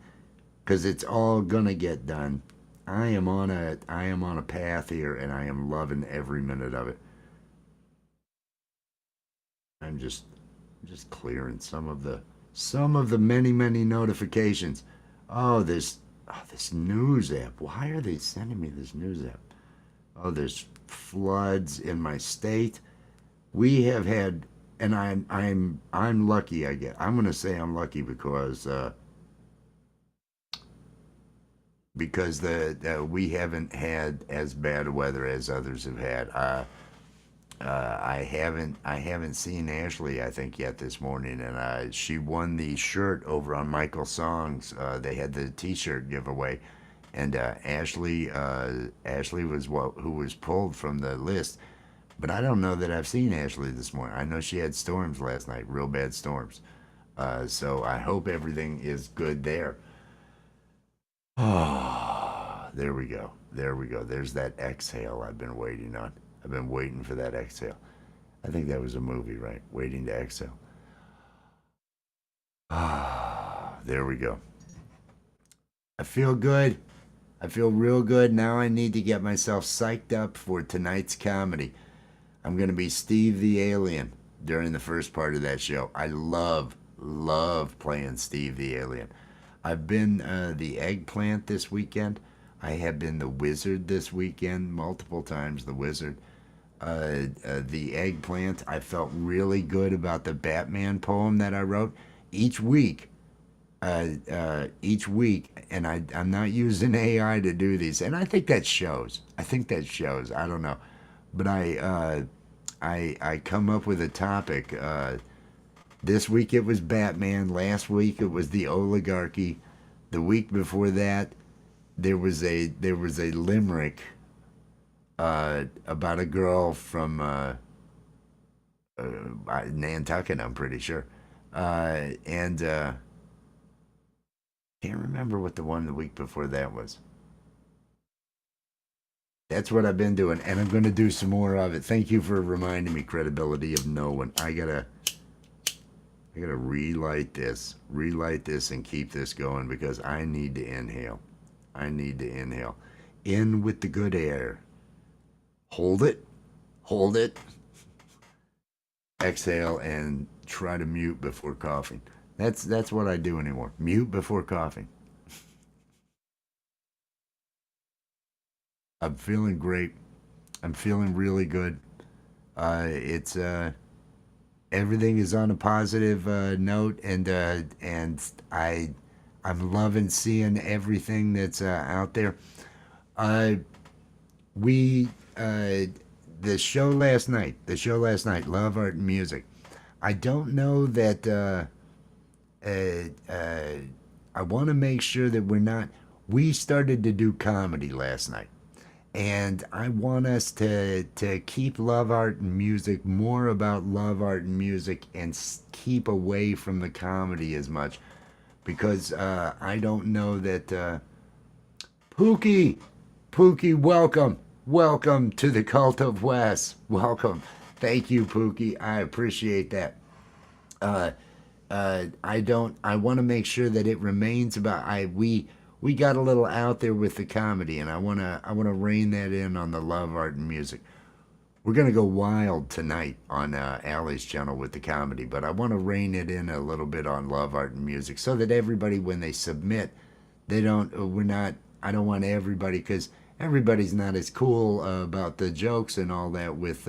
because it's all gonna get done. I am on a path here, and I am loving every minute of it. I'm just clearing some of the many notifications. Oh, this news app. Why are they sending me this news app? Oh, there's floods in my state. We have had, and I'm lucky. I'm gonna say I'm lucky because we haven't had as bad weather as others have had. I haven't seen Ashley, I think, yet this morning, and she won the shirt over on Michael Songs. They had the T-shirt giveaway, and Ashley was who was pulled from the list. But I don't know that I've seen Ashley this morning. I know she had storms last night, real bad storms. So I hope everything is good there. Oh, there we go. There we go. There's that exhale I've been waiting on. I've been waiting for that exhale. I think that was a movie, right? Waiting to exhale. Ah, there we go. I feel good. I feel real good. Now I need to get myself psyched up for tonight's comedy. I'm going to be Steve the Alien during the first part of that show. I love playing Steve the Alien. I've been the eggplant this weekend. I have been the wizard this weekend, multiple times the wizard. The eggplant, I felt really good about the Batman poem that I wrote. Each week, and I'm not using AI to do these, and I think that shows. I don't know, but I come up with a topic. This week it was Batman. Last week it was the oligarchy. The week before that, there was a limerick about a girl from Nantucket, I'm pretty sure, and can't remember what the one the week before that was. That's what I've been doing, and I'm going to do some more of it. Thank you for reminding me, credibility of no one. I gotta relight this, and keep this going because I need to inhale. I need to inhale. In with the good air. Hold it, hold it. Exhale and try to mute before coughing. That's what I do anymore. Mute before coughing. I'm feeling great. I'm feeling really good. It's everything is on a positive note, and I'm loving seeing everything that's out there. Uh, we the show last night, Love, Art, and Music. I don't know that. Uh, uh, I want to make sure that we're not. We started to do comedy last night, and I want us to keep Love, Art, and Music more about Love, Art, and Music, and keep away from the comedy as much, because I don't know that Pookie, Pookie, welcome to the Cult of Wes. Welcome, thank you, Pookie. I appreciate that. Uh, I don't. I want to make sure that it remains about. We got a little out there with the comedy, and I wanna rein that in on the Love, Art, and Music. We're gonna go wild tonight on Allie's channel with the comedy, but I want to rein it in a little bit on Love, Art, and Music, so that everybody, when they submit, they don't. We're not. I don't want everybody, because everybody's not as cool about the jokes and all that with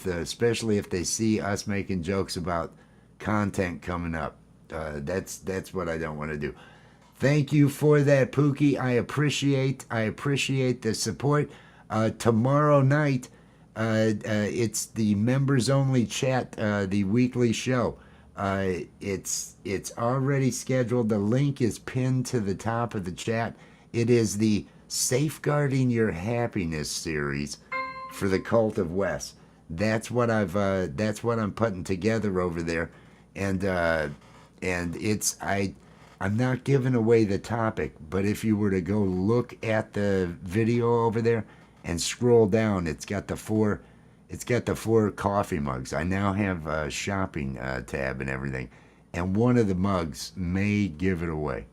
especially if they see us making jokes about content coming up. That's what I don't want to do. Thank you for that, Pookie. I appreciate the support. Tomorrow night, it's the members only chat, the weekly show. It's already scheduled. The link is pinned to the top of the chat. It is the Safeguarding Your Happiness series for the Cult of Wes. That's what I'm putting together over there, and I'm not giving away the topic, but if you were to go look at the video over there and scroll down, it's got the four coffee mugs. I now have a shopping tab and everything, and one of the mugs may give it away.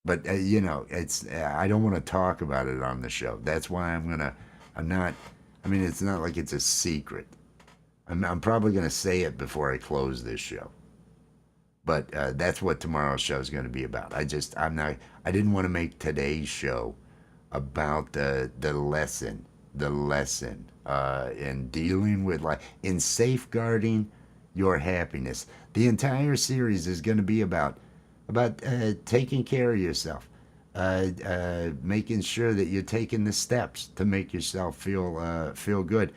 But it's I don't want to talk about it on the show. That's why I'm not. I mean, it's not like it's a secret. I'm probably gonna say it before I close this show. But that's what tomorrow's show is going to be about. I'm not. I didn't want to make today's show about the lesson in dealing with, like, in safeguarding your happiness. The entire series is going to be about taking care of yourself, making sure that you're taking the steps to make yourself feel good,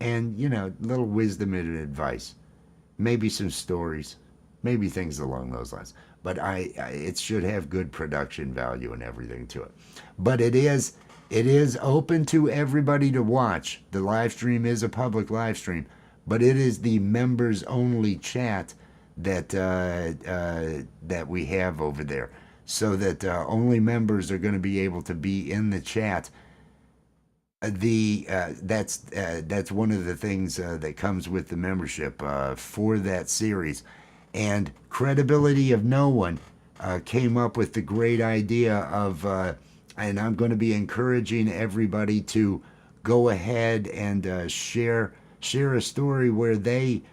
and little wisdom and advice, maybe some stories, maybe things along those lines. But it should have good production value and everything to it. But it is open to everybody to watch. The live stream is a public live stream, but it is the members only chat that we have over there, so that only members are going to be able to be in the chat. That's one of the things that comes with the membership for that series. And Credibility of No One came up with the great idea of, and I'm going to be encouraging everybody to go ahead and share a story where they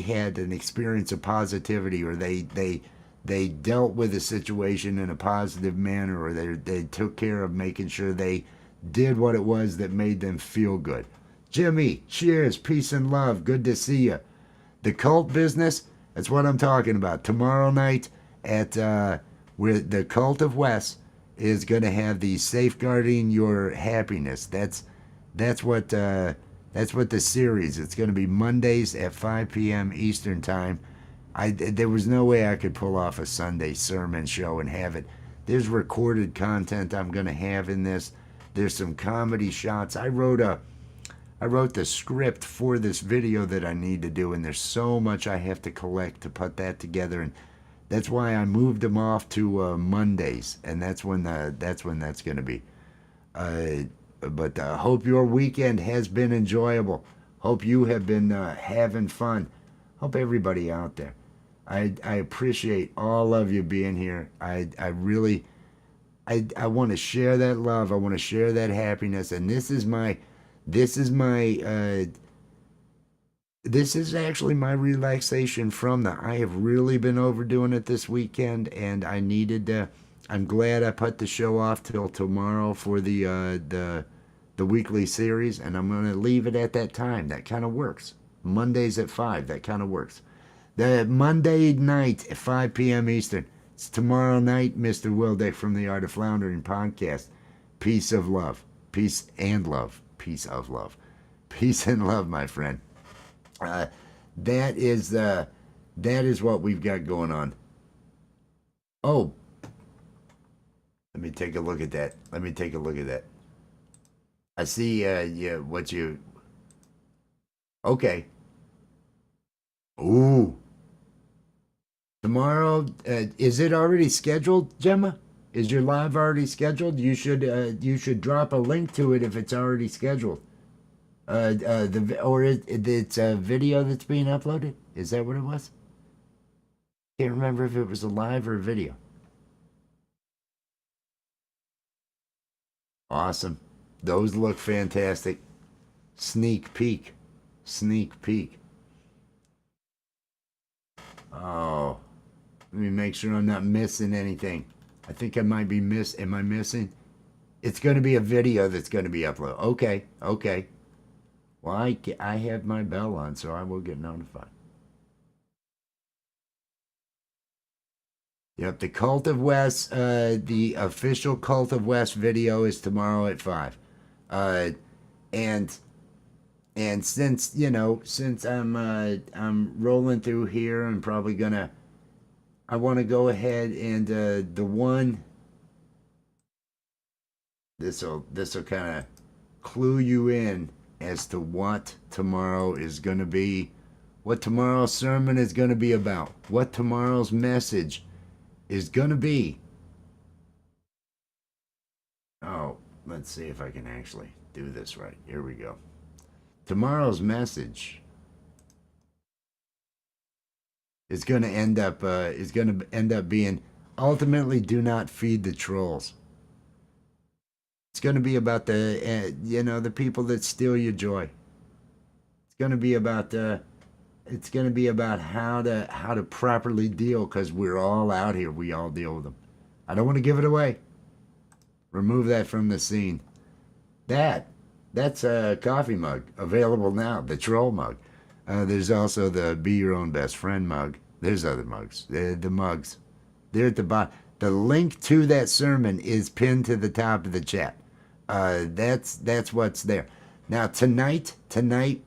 had an experience of positivity, or they dealt with a situation in a positive manner, or they took care of making sure they did what it was that made them feel good. Jimmy, cheers, peace and love. Good to see you. The cult business, that's what I'm talking about. Tomorrow night at where the Cult of Wes is going to have the Safeguarding Your Happiness. That's what the series. It's going to be Mondays at 5 p.m. Eastern Time. There was no way I could pull off a Sunday sermon show and have it. There's recorded content I'm gonna have in this. There's some comedy shots. I wrote the script for this video that I need to do, and there's so much I have to collect to put that together, and that's why I moved them off to Mondays, and that's when that's going to be. But hope your weekend has been enjoyable. Hope you have been having fun. Hope everybody out there. I appreciate all of you being here. I really I want to share that love. I want to share that happiness, and this is my this is actually my relaxation from that. I have really been overdoing it this weekend, and I needed to. I'm glad I put the show off till tomorrow for the weekly series, and I'm going to leave it at that time. That kind of works. Mondays at 5. That kind of works. The Monday night at 5 p.m. Eastern. It's tomorrow night, Mr. Wildeck from the Art of Floundering podcast. Peace of love. Peace and love. Peace of love. Peace and love, my friend. That is what we've got going on. Oh, let me take a look at that. I see. Yeah, what you? Okay. Ooh. Tomorrow, is it already scheduled, Gemma? Is your live already scheduled? You should drop a link to it if it's already scheduled. It's a video that's being uploaded. Is that what it was? Can't remember if it was a live or a video. Awesome. Those look fantastic. Sneak peek. Oh, let me make sure I'm not missing anything. I think I might be Am I missing? It's going to be a video that's going to be uploaded. Okay. Well, I have my bell on, so I will get notified. Yep, the Cult of West, the official Cult of West video is tomorrow at 5. And since I'm rolling through here, I'm probably gonna. I want to go ahead and the one. This'll kind of clue you in as to what tomorrow is going to be, what tomorrow's sermon is going to be about, what tomorrow's message is going to be. Oh, let's see if I can actually do this right. Here we go. Tomorrow's message is going to end up being ultimately, do not feed the trolls. It's going to be about the people that steal your joy. It's going to be about how to properly deal, because we're all out here. We all deal with them. I don't want to give it away. Remove that from the scene. That's a coffee mug available now. The troll mug. There's also the Be Your Own Best Friend mug. There's other mugs. The mugs. They're at the bottom. The link to that sermon is pinned to the top of the chat. That's what's there. Now tonight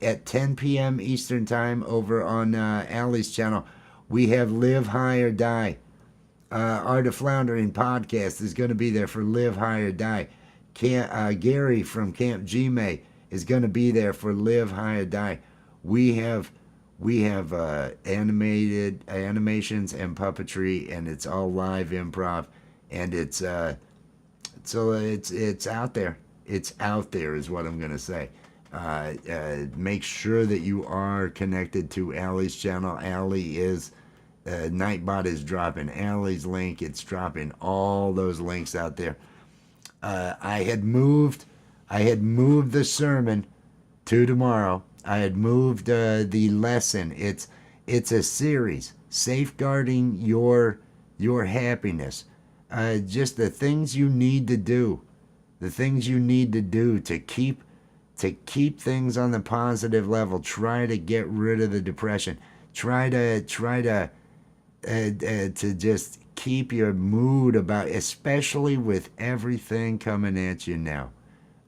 at 10 p.m. Eastern time over on Allie's channel, we have Live High or Die. Art of Floundering podcast is going to be there for Live High or Die. Gary from Camp Gmail is going to be there for Live High or Die. We have animations and puppetry, and it's all live improv, and it's out there. It's out there is what I'm going to say. Make sure that you are connected to Allie's channel. Allie is, Nightbot is dropping Allie's link. It's dropping all those links out there. I had moved the sermon to tomorrow. I had moved the lesson. It's a series, safeguarding your happiness. Just the things you need to do, to keep things on the positive level. Try to get rid of the depression. Try to just keep your mood about, especially with everything coming at you now.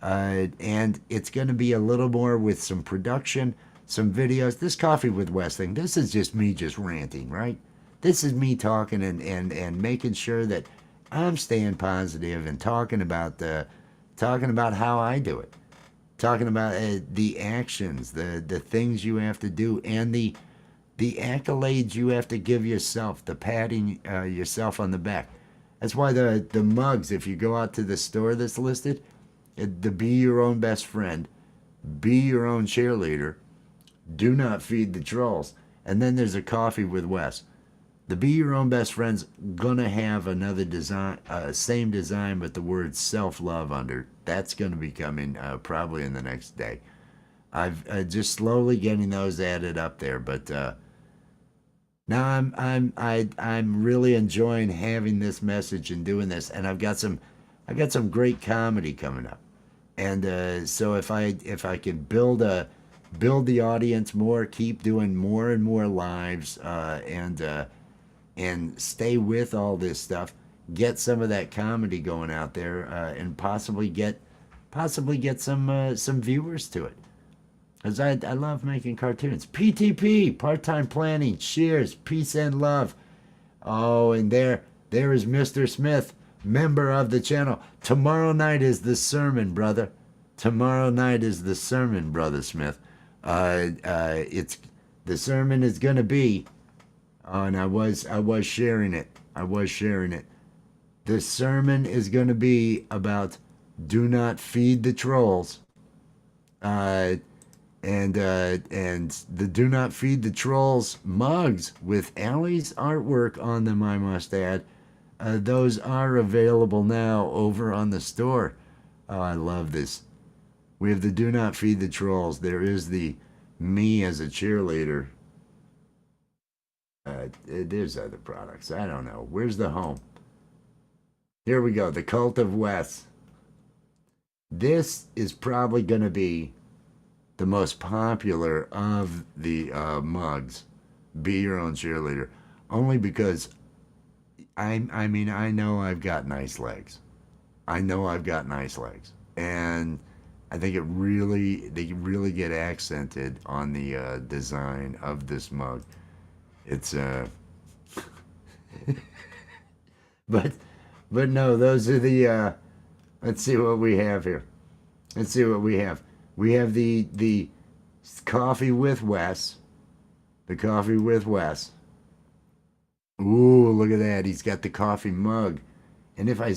And it's going to be a little more with some production, some videos. This Coffee with Wes thing, this is just me just ranting, right? This is me talking and making sure that I'm staying positive and talking about how I do it, talking about the actions, the things you have to do, and the accolades you have to give yourself, the patting yourself on the back. That's why the mugs, if you go out to the store that's listed, the be your own best friend, be your own cheerleader, do not feed the trolls. And then there's a Coffee with Wes. The be your own best friend's gonna have another design, same design, but the word self-love under. That's gonna be coming probably in the next day. I've just slowly getting those added up there, but now I'm really enjoying having this message and doing this, and I've got some great comedy coming up, and so if I can build the audience more, keep doing more and more lives, and stay with all this stuff, get some of that comedy going out there, and possibly get some viewers to it. Because I love making cartoons. PTP, part-time planning, cheers, peace and love. Oh, and there is Mr. Smith, member of the channel. Tomorrow night is the sermon, brother. Tomorrow night is the sermon, Brother Smith. It's the sermon is gonna be, and I was sharing it. The sermon is gonna be about do not feed the trolls. And the Do Not Feed the Trolls mugs with Allie's artwork on them, I must add. Those are available now over on the store. Oh, I love this. We have the Do Not Feed the Trolls. There is the me as a cheerleader. There's other products. I don't know. Where's the home? Here we go. The Cult of Wes. This is probably going to be the most popular of the mugs. Be your own cheerleader. Only because I mean, I know I've got nice legs. And I think they really get accented on the design of this mug. It's but no, those are the let's see what we have here. We have the Coffee with Wes. The Coffee with Wes. Ooh, look at that. He's got the coffee mug. And if I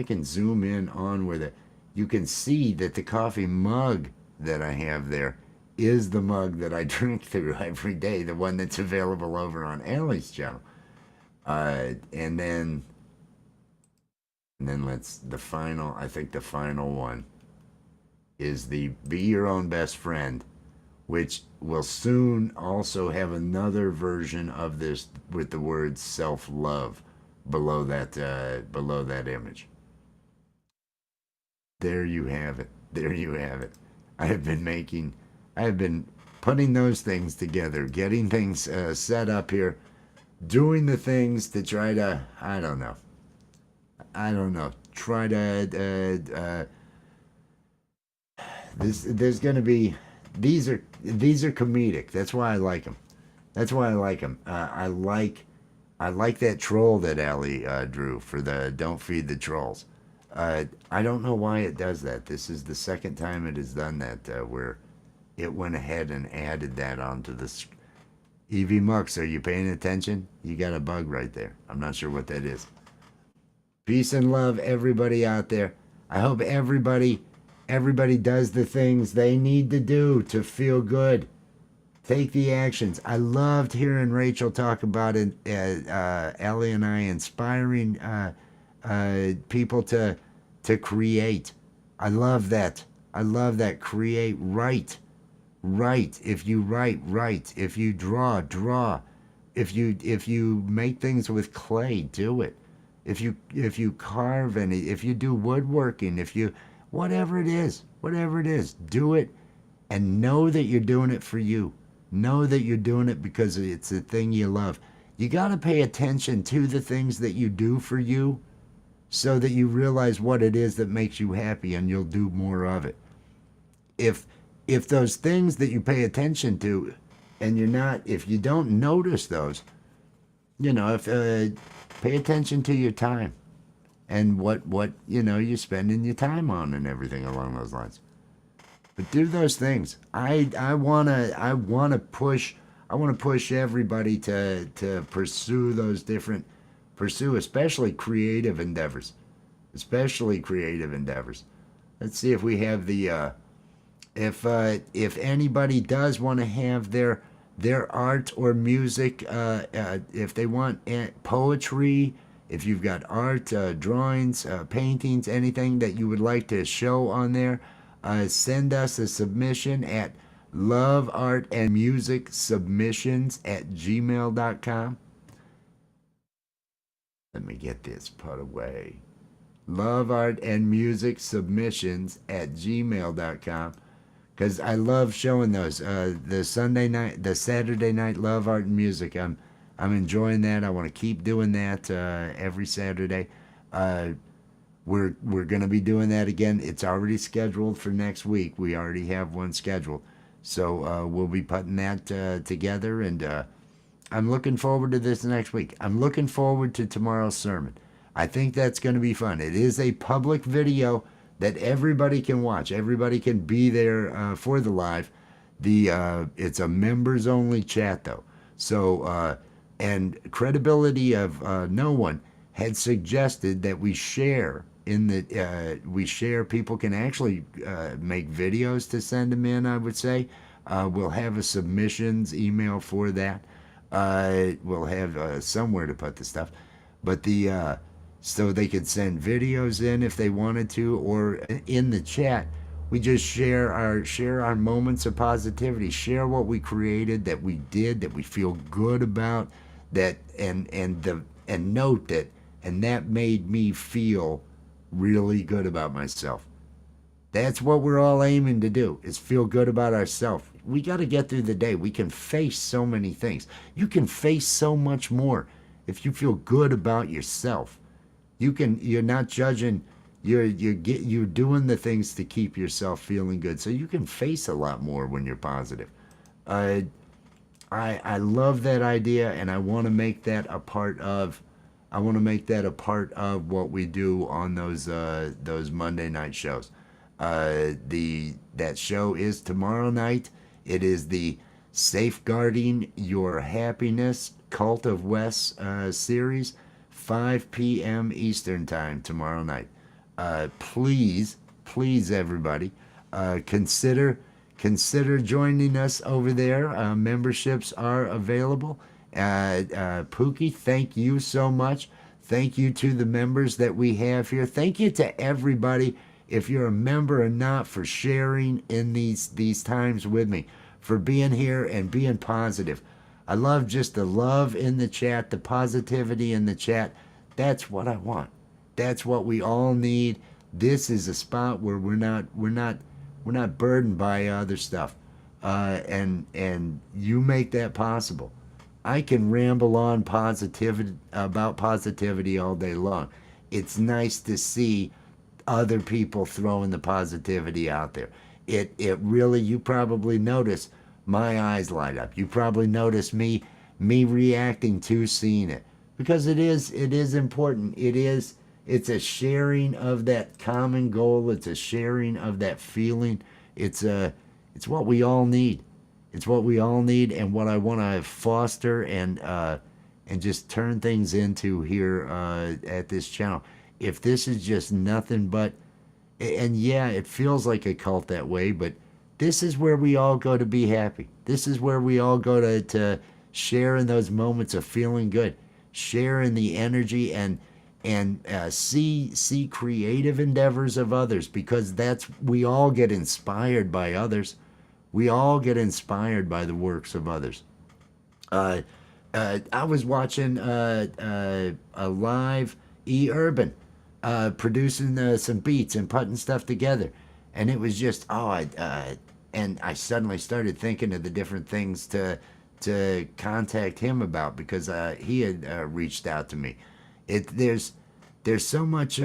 can zoom in on where you can see that the coffee mug that I have there is the mug that I drink through every day, the one that's available over on Allie's channel. And then the final one is the Be Your Own Best Friend, which will soon also have another version of this with the word self-love below that image. There you have it. I have been putting those things together, getting things set up here, doing the things to try to, I don't know, try to, there's going to be, these are comedic. That's why I like them. I like that troll that Allie drew for the Don't Feed the Trolls. I don't know why it does that. This is the second time it has done that, where it went ahead and added that onto this. Evie Mux, are you paying attention? You got a bug right there. I'm not sure what that is. Peace and love, everybody out there. I hope everybody does the things they need to do to feel good. Take the actions. I loved hearing Rachel talk about it, Ellie and I, inspiring people to create. I love that. Create, write. If you write. If you draw. If you make things with clay, do it. If you carve if you do woodworking, whatever it is, do it, and know that you're doing it for you. Know that you're doing it because it's the thing you love. You got to pay attention to the things that you do for you so that you realize what it is that makes you happy, and you'll do more of it. If if those things that you pay attention to, and if you don't notice those, if pay attention to your time and what you're spending your time on and everything along those lines. But do those things. I want to push everybody to pursue especially creative endeavors. Especially creative endeavors. Let's see if we have the if anybody does want to have their art or music, if they want poetry, if you've got art, drawings, paintings, anything that you would like to show on there, send us a submission at loveartandmusicsubmissions@gmail.com. Let me get this put away. loveartandmusicsubmissions@gmail.com, because I love showing those. The Saturday night love, art, and music. I'm enjoying that. I want to keep doing that every Saturday. We're going to be doing that again. It's already scheduled for next week. We already have one scheduled, so we'll be putting that together. And I'm looking forward to this next week. I'm looking forward to tomorrow's sermon. I think that's going to be fun. It is a public video that everybody can watch. Everybody can be there for the live. It's a members only chat though. So and credibility of no one had suggested that we share people can actually make videos to send them in. I would say we'll have a submissions email for that. We'll have somewhere to put the stuff, but so they could send videos in if they wanted to, or in the chat we just share our moments of positivity, share what we created, that we did, that we feel good about, that and note that, and that made me feel really good about myself. That's what we're all aiming to do, is feel good about ourselves. We got to get through the day. We can face so many things. You can face so much more if you feel good about yourself. You're not judging. You're doing the things to keep yourself feeling good, so you can face a lot more when you're positive. I love that idea, and I want to make that a part of. I want to make that a part of what we do on those Monday night shows. That show is tomorrow night. It is the Safeguarding Your Happiness Cult of Wes series, 5 p.m. Eastern Time tomorrow night. Please, everybody, consider joining us over there. Memberships are available. Pookie, thank you so much. Thank you to the members that we have here. Thank you to everybody, if you're a member or not, for sharing in these times with me, for being here and being positive. I love just the love in the chat, the positivity in the chat. That's what I want. That's what we all need. This is a spot where we're not burdened by other stuff, and you make that possible. I can ramble on about positivity all day long. It's nice to see other people throwing the positivity out there. It really, you probably notice my eyes light up. You probably notice me reacting to seeing it, because it is important. It's a sharing of that common goal. It's a sharing of that feeling. It's what we all need. It's what we all need, and what I want to foster and just turn things into here at this channel. If this is just nothing but, and yeah, it feels like a cult that way, but this is where we all go to be happy. This is where we all go to share in those moments of feeling good, share in the energy, and see creative endeavors of others, because we all get inspired by others. We all get inspired by the works of others. I was watching a live Urban producing some beats and putting stuff together, and it was just and I suddenly started thinking of the different things to contact him about, because he had reached out to me. There's so much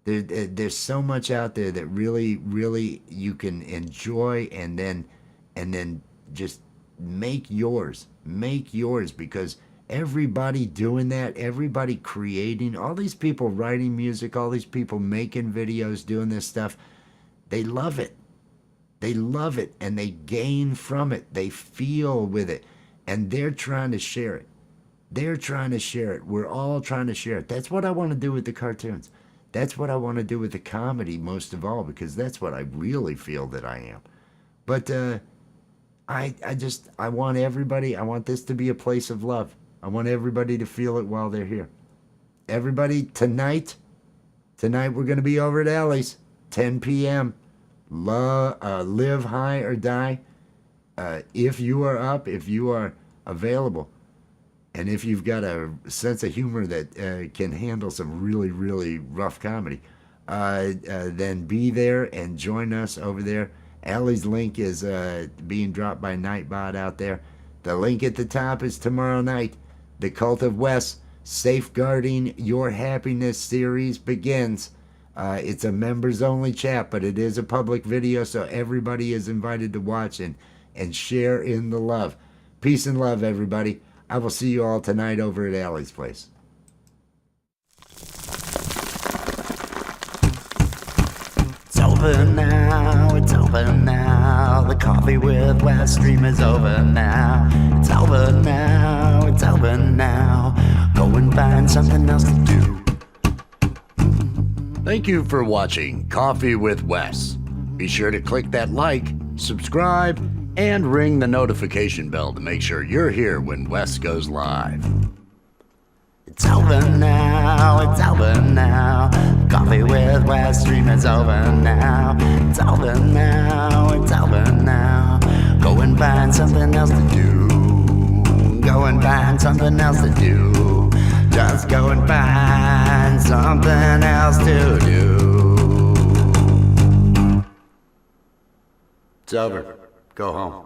There's so much out there that really, really you can enjoy, and then just make yours. Make yours, because everybody doing that, everybody creating, all these people writing music, all these people making videos, doing this stuff, they love it. They love it, and they gain from it. They feel with it, and they're trying to share it. They're trying to share it. We're all trying to share it. That's what I want to do with the cartoons. That's what I want to do with the comedy most of all, because that's what I really feel that I am. But I want everybody, I want this to be a place of love. I want everybody to feel it while they're here. Everybody, tonight we're going to be over at Allie's, 10 p.m. Live High or Die. If you are up, if you are available, and if you've got a sense of humor that can handle some really, really rough comedy, then be there and join us over there. Allie's link is being dropped by Nightbot out there. The link at the top is tomorrow night. The Cult of Wes Safeguarding Your Happiness series begins. It's a members-only chat, but it is a public video, so everybody is invited to watch and share in the love. Peace and love, everybody. I will see you all tonight over at Allie's place. It's over now, it's over now. The Coffee with Wes stream is over now. It's over now, it's over now. Go and find something else to do. Thank you for watching Coffee with Wes. Be sure to click that like, subscribe, and ring the notification bell to make sure you're here when Wes goes live. It's over now, it's over now. Coffee with Wes stream is over now. It's over now, it's over now. Go and find something else to do. Go and find something else to do. Just go and find something else to do. It's over. Go home.